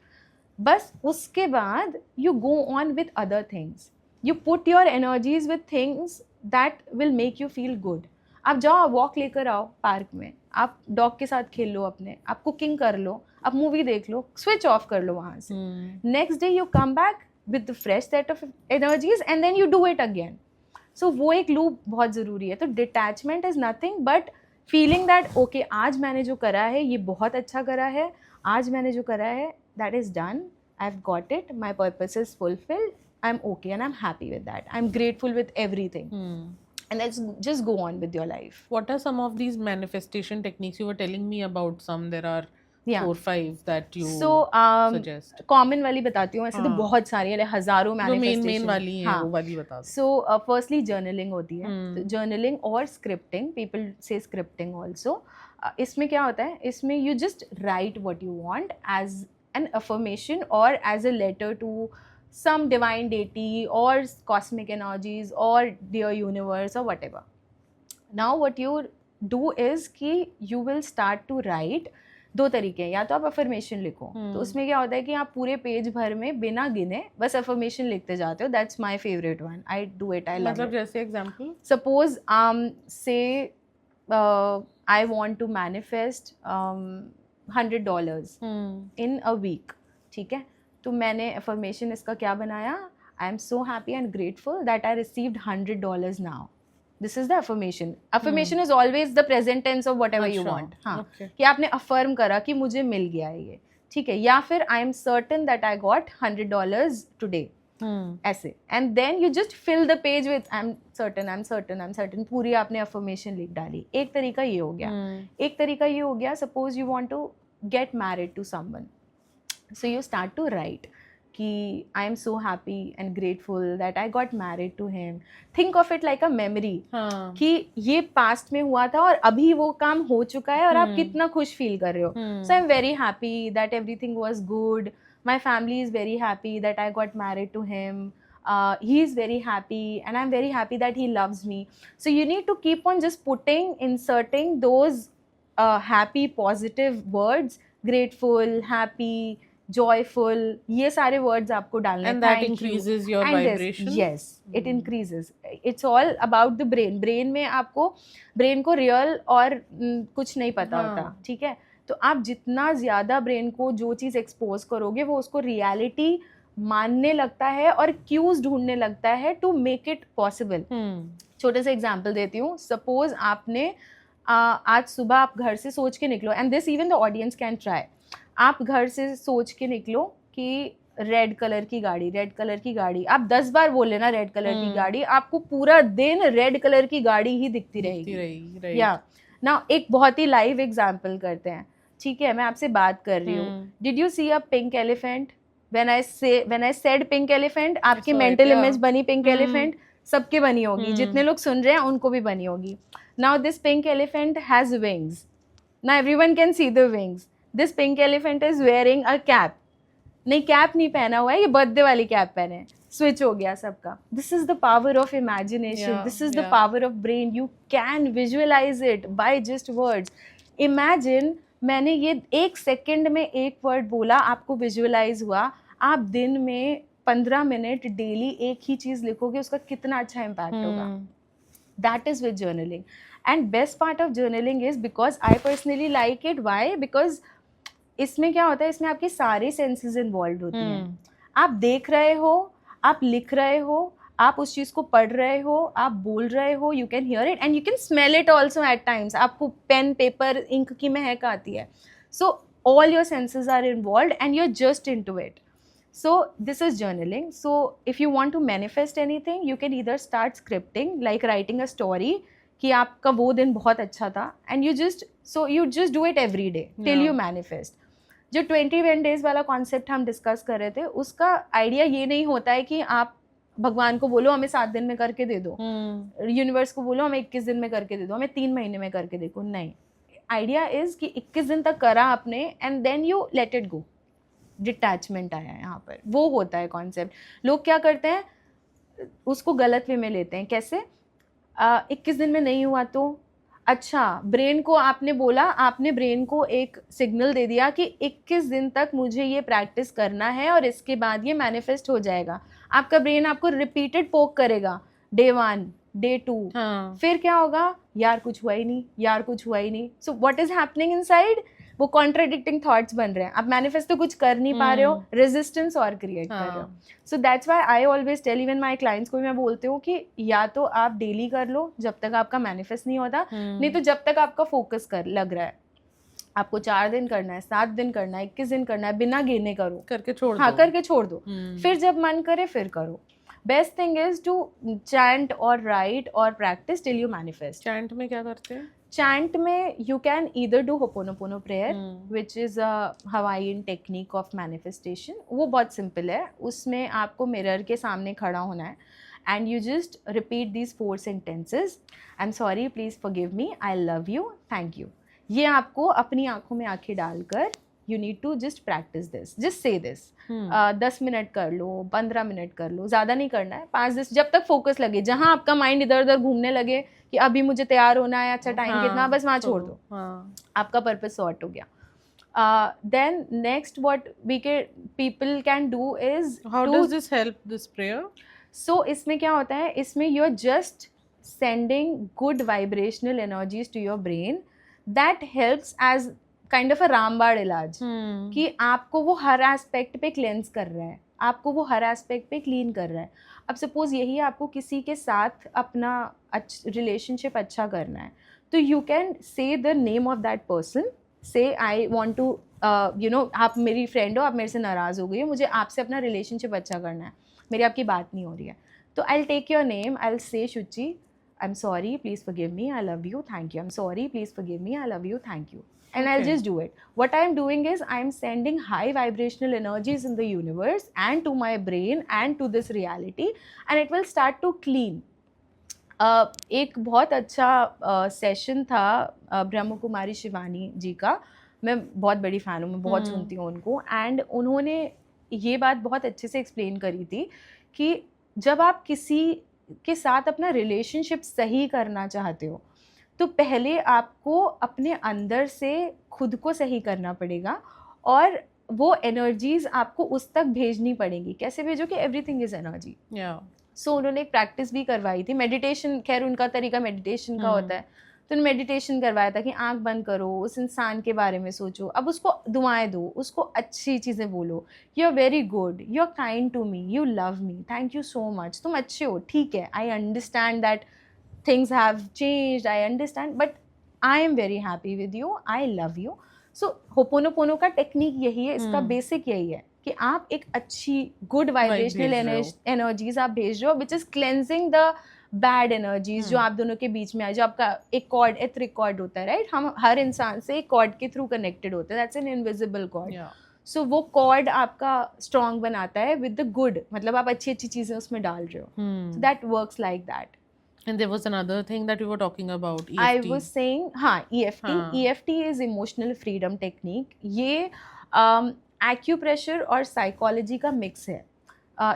बस उसके बाद you go on with other things. You put your energies with things that will make you feel good. आप जाओ, वॉक लेकर आओ पार्क में, आप डॉग के साथ खेल लो अपने, आप कुकिंग कर लो, आप मूवी देख लो, स्विच ऑफ कर लो वहाँ से। Next day you come back with the fresh set of energies and then you do it again. So वो एक लूप बहुत ज़रूरी है। तो detachment is nothing but feeling that okay, आज मैंने जो करा है ये बहुत अच्छा करा है, आज मैंने जो करा है that is done, I have got it, my purpose is fulfilled, I'm okay and I'm happy with that. I'm grateful with everything. And let's just go on with your life. What are some of these manifestation techniques? You were telling me about some. There are 4-5 that you suggest. Common वाली बताती हूँ, ऐसे तो बहुत सारी है, हजारों manifestation. जो main वाली है वो वाली बता दो. So firstly journaling होती है. तो journaling और scripting, people say scripting also. इसमें क्या होता है? इसमें you just write what you want as an affirmation or as a letter to some divine deity or cosmic energies or dear universe or whatever. Now what you do is कि you will start to write. 2 तरीके हैं, या तो आप affirmation लिखो, तो उसमें क्या होता है कि आप पूरे पेज भर में बिना गिने बस अफर्मेशन लिखते जाते हो। That's my favourite one, I do it, I love it. मतलब जैसे example, suppose say I want to manifest $100 in a week, ठीक है? तो मैंने अफर्मेशन इसका क्या बनाया, I am so happy and grateful that I received $100 now. This is the affirmation. Affirmation is always the present tense of whatever you want. हाँ, कि आपने अफर्म करा कि मुझे मिल गया है ये, ठीक है? या फिर I am certain that I got $100 today, ऐसे। And then you just fill the page with I am certain, I am certain, I am certain, पूरी आपने अफर्मेशन लिख डाली। एक तरीका ये हो गया। एक तरीका ये हो गया, suppose you want to get married to someone, so you start to write कि I am so happy and grateful that I got married to him. Think of it like a memory. कि ये past में हुआ था और अभी वो काम हो चुका है और आप कितना खुश feel कर रहे हो. So I'm very happy that everything was good. My family is very happy that I got married to him. He is very happy and I'm very happy that he loves me. So you need to keep on just inserting those happy positive words, grateful, happy, joyful, ये सारे words आपको डालने हैं. And that Thank you. increases your And this, vibration. yes, it increases. It's all about the brain. Brain में आपको brain को real और कुछ नहीं पता होता, ठीक है. तो आप जितना ज़्यादा brain को जो चीज़ expose करोगे वो उसको reality मानने लगता है और cues ढूंढने लगता है to make it possible. छोटे से एग्जाम्पल देती हूँ. सपोज आपने आज सुबह आप घर से सोच के निकलो, and this even the audience can try. आप घर से सोच के निकलो कि रेड कलर की गाड़ी, रेड कलर की गाड़ी. आप 10 बार बोल लेना रेड कलर की गाड़ी, आपको पूरा दिन रेड कलर की गाड़ी ही दिखती रहेगी. या ना एक बहुत ही लाइव एग्जाम्पल करते हैं, ठीक है. मैं आपसे बात कर रही हूँ. Did you see a pink elephant? When I said pink elephant, आपकी मेंटल इमेज बनी पिंक एलिफेंट. सबके बनी होगी, जितने लोग सुन रहे हैं उनको भी बनी होगी. Now this pink elephant has wings. Now everyone can see the wings. This pink elephant is wearing a cap. नहीं, कैप नहीं पहना हुआ है, ये बर्थडे वाली कैप पहने है. स्विच हो गया सबका. This is the power of imagination, this is the power of brain. You can visualize it by just words. Imagine, मैंने ये 1 सेकेंड में एक वर्ड बोला, आपको विजुअलाइज हुआ. आप दिन में 15 मिनट डेली एक ही चीज़ लिखोगे, उसका कितना अच्छा इम्पैक्ट होगा. That is with journaling. And best part of journaling is, because I personally like it. Why? Because इसमें क्या होता है, इसमें आपकी सारी सेंसेस इन्वॉल्व होती हैं. आप देख रहे हो, आप लिख रहे हो, आप उस चीज़ को पढ़ रहे हो, आप बोल रहे हो, you can hear it and you can smell it also at times. आपको पेन, पेपर, इंक की महक आती है. So all your senses are involve and you are just into it. So this is journaling. So if you want to manifest anything, you can either start scripting, like writing a story कि आपका वो दिन बहुत अच्छा था, and you just do it every day till you manifest. जो 21 days वाला concept हम डिस्कस कर रहे थे, उसका आइडिया ये नहीं होता है कि आप भगवान को बोलो हमें 7 दिन में करके दे दो, यूनिवर्स को बोलो हमें 21 दिन में करके दे दो, हमें 3 महीने में करके देखो. नहीं, आइडिया इज कि 21 दिन तक करा आपने and then you let it go. Detachment आया है यहाँ पर, वो होता है कॉन्सेप्ट. लोग क्या करते हैं, उसको गलत वे में लेते हैं. कैसे? 21 दिन में नहीं हुआ तो अच्छा, ब्रेन को आपने बोला, आपने ब्रेन को एक सिग्नल दे दिया कि 21 दिन तक मुझे ये प्रैक्टिस करना है और इसके बाद ये मैनिफेस्ट हो जाएगा. आपका ब्रेन आपको रिपीटेड पोक करेगा, डे 1, डे 2. फिर क्या होगा, यार कुछ हुआ ही नहीं, यार कुछ हुआ ही नहीं. So what is happening inside? वो कॉन्ट्राडिक्टिंग थॉट्स बन रहे हैं. आप मैनिफेस्ट तो कुछ कर नहीं पा रहे हो, रेजिस्टेंस और क्रिएट कर रहे हो. So that's why I always tell even my clients को भी मैं बोलती हूँ कि या तो आप डेली कर लो जब तक आपका मैनिफेस्ट नहीं होता, नहीं तो जब तक आपका फोकस कर लग रहा है. आपको 4 दिन करना है, 7 दिन करना है, 21 दिन करना है, बिना गिने करो, करके छोड़ दो. हाँ, करके छोड़ दो. फिर जब मन करे फिर करो. Best thing is to chant और राइट और practice till you manifest. Chant में क्या करते हैं? चैंट में you can either do ho'oponopono prayer, which is a Hawaiian technique of manifestation. वो बहुत सिंपल है. उसमें आपको मिरर के सामने खड़ा होना है and you just repeat these 4 sentences. I am sorry, please forgive me, I love you, thank you. ये आपको अपनी आंखों में आंखें डालकर you need to just practice this, just say this. 10 minute कर लो, 15 मिनट कर लो, ज़्यादा नहीं करना है. 5-10, जब तक फोकस लगे. जहाँ आपका माइंड इधर उधर घूमने लगे कि अभी मुझे तैयार होना है, अच्छा टाइम कितना, बस वहाँ छोड़ दो. आपका पर्पस सॉर्ट हो गया. Then next what we can people can do is, how does this help this prayer? So इसमें क्या होता है, इसमें you are just sending good vibrational energies to your brain. That helps as kind of a रामबाण इलाज, कि आपको वो हर एस्पेक्ट पे क्लेंस कर रहा है, आपको वो हर एस्पेक्ट पे क्लीन कर रहा है. अब सपोज यही आपको किसी के साथ अपना रिलेशनशिप अच्छा करना है, तो you can say the name of that person. Say I want to you know, आप मेरी फ्रेंड हो, आप मेरे से नाराज़ हो गई हो, मुझे आपसे अपना रिलेशनशिप अच्छा करना है, मेरी आपकी बात नहीं हो रही है. तो I will take your name, I will say Shuchi, I am sorry, please forgive me, I love you, thank you. I'm sorry, please forgive me, I love you, thank you. And I'll just do it. What I'm doing is I'm sending high vibrational energies in the universe and to my brain and to this reality, and it will start to clean. एक बहुत अच्छा session था ब्रह्म कुमारी शिवानी जी का. मैं बहुत बड़ी fan हूँ, मैं बहुत सुनती हूँ उनको. एंड उन्होंने ये बात बहुत अच्छे से एक्सप्लेन करी थी कि जब आप किसी के साथ अपना रिलेशनशिप सही करना चाहते हो, तो पहले आपको अपने अंदर से खुद को सही करना पड़ेगा और वो एनर्जीज आपको उस तक भेजनी पड़ेंगी. कैसे भेजो कि एवरीथिंग इज एनर्जी. सो उन्होंने एक प्रैक्टिस भी करवाई थी, मेडिटेशन, खैर उनका तरीका मेडिटेशन का होता है, तो उन्होंने मेडिटेशन करवाया था कि आंख बंद करो, उस इंसान के बारे में सोचो, अब उसको दुआएं दो, उसको अच्छी चीज़ें बोलो, you are very good, you are kind to me, you love me, thank you so much, तुम अच्छे हो, ठीक है, I understand that things have changed, I understand, but I am very happy with you, I love you. So ho'oponopono का technique यही है, इसका basic यही है कि आप एक अच्छी गुड वाइब्रेशनल एनर्जीज आप भेज रहे हो, which is cleansing the bad energies जो आप दोनों के बीच में आए, जो आपका एक कॉर्ड, एथरिक कॉर्ड होता है, राइट, हम हर इंसान से एक कॉर्ड के थ्रू कनेक्टेड होते हैं, दैट्स एन इनविजिबल कॉर्ड. सो वो कॉर्ड आपका स्ट्रॉन्ग बनाता है विद द गुड, मतलब आप अच्छी अच्छी चीजें उसमें डाल रहे हो, so that works like that. And there was another thing that you were talking about, EFT. I was saying, हाँ, EFT. EFT is emotional freedom technique. ये एक्यूप्रेशर और साइकोलॉजी का मिक्स है.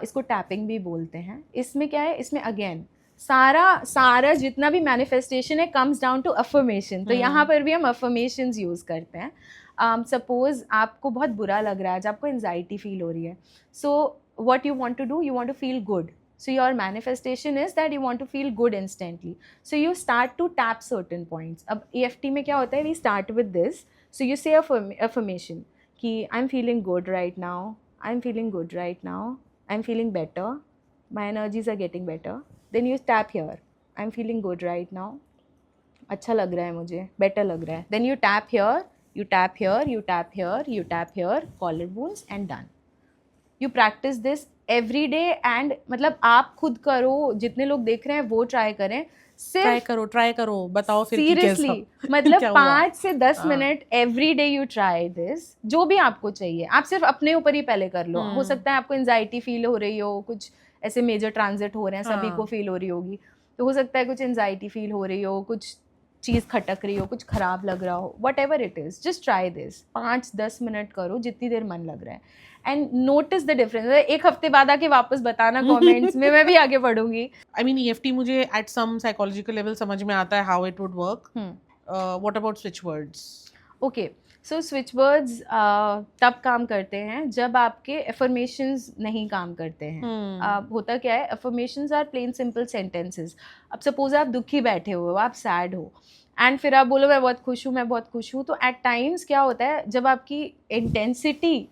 इसको टैपिंग भी बोलते हैं. इसमें क्या है, इसमें अगेन सारा जितना भी मैनिफेस्टेशन है कम्स डाउन टू अफर्मेशन. तो यहाँ पर भी हम अफर्मेशंस यूज़ करते हैं. सपोज आपको बहुत बुरा लग रहा है, जब आपको एंजाइटी फील हो रही है, so what you want to do, you want to feel good. So your manifestation is that you want to feel good instantly. So you start to tap certain points. अब EFT में क्या होता है, we start with this. So you say affirmation कि I'm feeling good right now, I'm feeling good right now, I'm feeling better, my energies are getting better. Then you tap here, I'm feeling good right now, अच्छा लग रहा है मुझे, better लग रहा है. Then you tap here, you tap here, you tap here, you tap here, collarbones and done. You practice this every day and मतलब आप खुद करो, जितने लोग देख रहे हैं वो ट्राई करें, सिर्फ ट्राई करो, बताओ फिर सीरियसली मतलब 5 से 10 minute every day you try this. जो भी आपको चाहिए, आप सिर्फ अपने ऊपर ही पहले कर लो. हो सकता है आपको एंजाइटी फील हो रही हो, कुछ ऐसे मेजर ट्रांजिट हो रहे हैं, सभी को फील हो रही होगी, तो हो सकता है कुछ एंजाइटी फील हो रही हो, कुछ चीज़ खटक रही हो, कुछ खराब लग रहा हो, what ever it is, just try this. 5-10 minute करो, जितनी देर मन लग रहा है, एंड नोटिस द डिफरेंस. एक हफ्ते बाद आके वापस बताना कमेंट्स में, मैं भी आगे पढ़ूंगी. आई मीन EFT मुझे एट सम साइकोलॉजिकल लेवल समझ में आता है how it would work. What about switch words? Okay, so switch words तब काम करते हैं जब आपके एफर्मेशंस नहीं काम करते हैं. होता क्या है, affirmations are plain simple sentences. अब सपोज आप दुखी बैठे हो, आप सैड हो, एंड फिर आप बोलो मैं बहुत खुश हूँ, मैं बहुत खुश हूँ. तो एट टाइम्स क्या होता है, जब आपकी इंटेंसिटी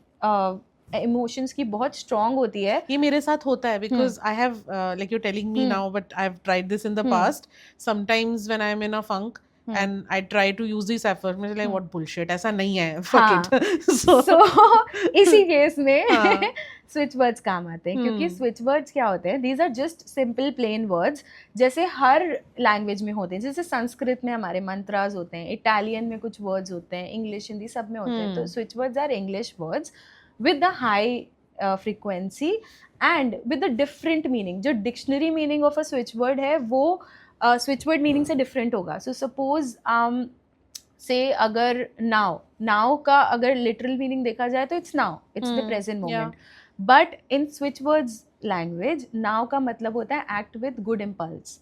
इमोशंस की बहुत स्ट्रॉन्ग होती है. ये मेरे साथ होता है because I have like you telling me now, but I have tried this in the past. Sometimes when I am in a funk and I try to use this effort, मुझे like what bullshit, ऐसा नहीं है, fuck it. so इसी case में switch words काम आते हैं, क्योंकि स्विच वर्ड्स क्या होते हैं, these are just simple plain words, जैसे हर लैंग्वेज में होते हैं. जैसे संस्कृत में हमारे मंत्रास होते हैं, इटालियन में कुछ वर्ड्स होते हैं, इंग्लिश, हिंदी सब में होते हैं. तो switch words are English words with the high frequency and with a different meaning. जो dictionary meaning of a switch word है वो स्विच वर्ड मीनिंग से डिफरेंट होगा. सो सपोज से अगर नाउ का अगर लिटरल मीनिंग देखा जाए तो it's now, it's the present moment. But in switch words language now का मतलब होता है act with good impulse.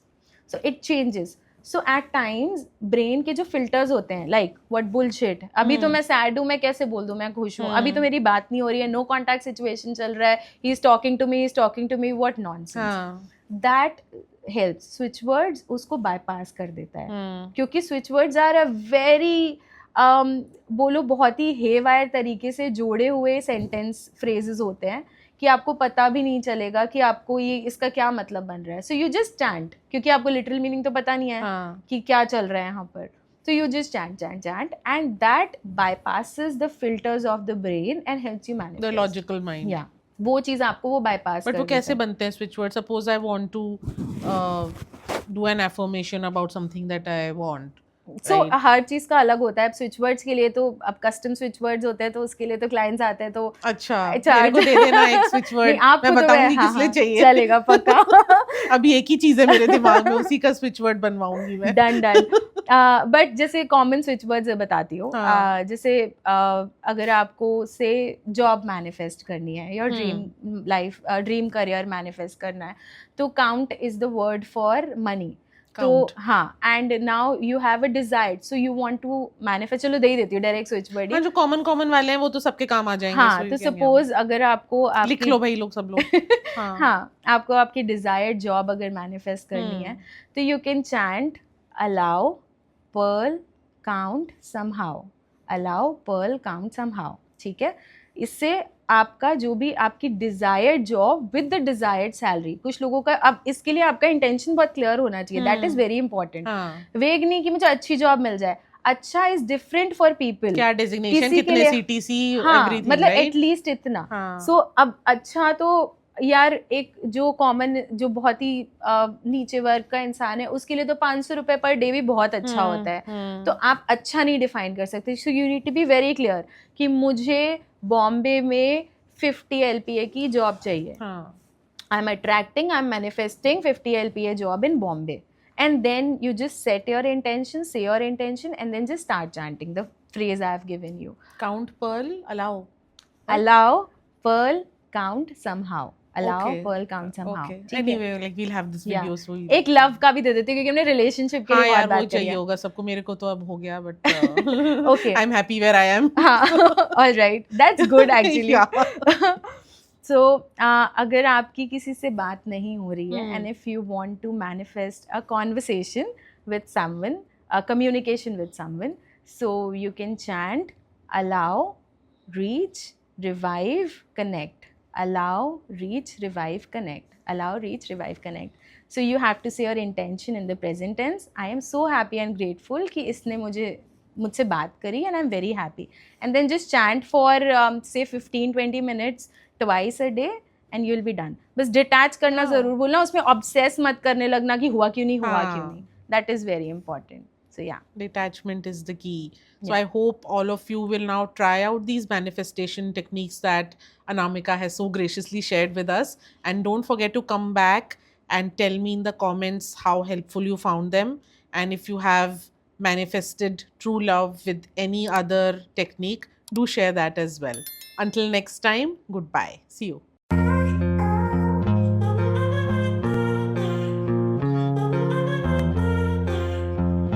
So it changes. So at times brain के जो फिल्टर्स होते हैं, लाइक व्हाट बुलशिट, अभी तो मैं सैड हूँ, मैं कैसे बोल दूँ मैं खुश हूँ, अभी तो मेरी बात नहीं हो रही है, नो कॉन्टैक्ट सिचुएशन चल रहा है, he is talking to me, what nonsense. That helps. Switch words उसको बाईपास कर देता है, क्योंकि switch words are a very बोलो बहुत ही हेवायर तरीके से जोड़े हुए सेंटेंस फ्रेजेस होते हैं कि आपको पता भी नहीं चलेगा कि आपको ये इसका क्या मतलब बन रहा है. सो यू जस्ट चैंट, क्योंकि आपको लिटरल मीनिंग तो पता नहीं है कि क्या चल रहा है यहाँ पर. So you just chant, and that bypasses the filters of the brain and helps you manifest. The logical mind. Yeah. वो चीज़ आपको वो bypass कर देता है. But वो कैसे बनते हैं switch words? Suppose I want to do an affirmation about something that I want. So हर चीज़ का अलग होता है. अब स्विच वर्ड्स के लिए तो अब कस्टम स्विच वर्ड्स होते हैं, तो उसके लिए तो क्लाइंट्स आते हैं, तो अच्छा मेरे को दे देना एक स्विच वर्ड, मैं बताऊंगी किस लिए चाहिए. चलेगा पक्का. अभी एक ही चीज़ है मेरे दिमाग में, उसी का स्विच वर्ड बनवाऊंगी मैं. डन. बट जैसे कॉमन स्विच वर्ड्स बताती हूँ. जैसे अगर आपको से जॉब मैनिफेस्ट करनी है, your dream life, dream career manifest करना है, तो count is the word for money. तो Count. हाँ, and now you have a desire, so you want to manifest, चलो दे ही देती हूँ डायरेक्ट स्विच हाँ, बड़ी. जो कॉमन वाले हैं वो तो सबके काम आ जाएंगे. हाँ, so तो you can, सपोज अगर आपको लिख आपकी लो भाई लोग सब लोग. हाँ. हाँ, आपको आपकी डिजायर्ड जॉब अगर मैनिफेस्ट करनी है, तो you can chant allow pearl count somehow, allow pearl count somehow. ठीक है, इससे आपका जो भी आपकी desired job with the desired salary, कुछ लोगों का, अब इसके लिए आपका इंटेंशन बहुत क्लियर होना चाहिए. That is very important. हाँ. वेग नहीं कि मुझे अच्छी जॉब मिल जाए. अच्छा इज डिफरेंट फॉर पीपल. क्या डेजिग्नेशन, किसी के कितने लिए- सीटीसी, हाँ, एवरीथिंग, मतलब राइट? एटलीस्ट इतना. हाँ. सो अब अच्छा तो यार एक जो कॉमन, जो बहुत ही नीचे वर्ग का इंसान है, उसके लिए तो 500 रुपए पर डे भी बहुत अच्छा होता है. तो आप अच्छा नहीं डिफाइन कर सकते. So you need to be very clear कि मुझे बॉम्बे में 50 LPA की जॉब चाहिए. हाँ. I am attracting, I am manifesting 50 LPA job in Bombay. And then you just set your intention, say your intention, and then just start chanting the phrase I have given you. Count, pearl, allow. Allow, pearl, count somehow. Allow, Okay. pearl, count somehow. Okay. ठीक है? Anyway, like we'll have this Yeah. video, so एक love का भी दे देते हैं, क्योंकि हमने relationship के हाँ लिए यार बहुत वो बात करी चाहिए है. होगा सबको. मेरे को तो अब हो गया, but Okay. I'm happy where I am. हाँ, all right. That's good actually. Yeah. So, अगर आपकी किसी से बात नहीं हो रही है, and if you want to manifest a conversation with someone, a communication with someone, so you can chant allow, reach, revive, connect. Allow, reach, revive, connect. Allow, reach, revive, connect. So you have to say your intention in the present tense. I am so happy and grateful कि इसने मुझसे बात करी, and I'm very happy. And then just chant for say 15-20 minutes twice a day and you'll be done. बस detach करना ज़रूर बोलना, उसमें ऑब्सेस मत करने लगना कि हुआ क्यों नहीं, हुआ क्यों नहीं. That is very important. So yeah. Detachment is the key. So Yeah. I hope all of you will now try out these manifestation techniques that Anamika has so graciously shared with us. And don't forget to come back and tell me in the comments how helpful you found them. And if you have manifested true love with any other technique, do share that as well. Until next time, goodbye. See you.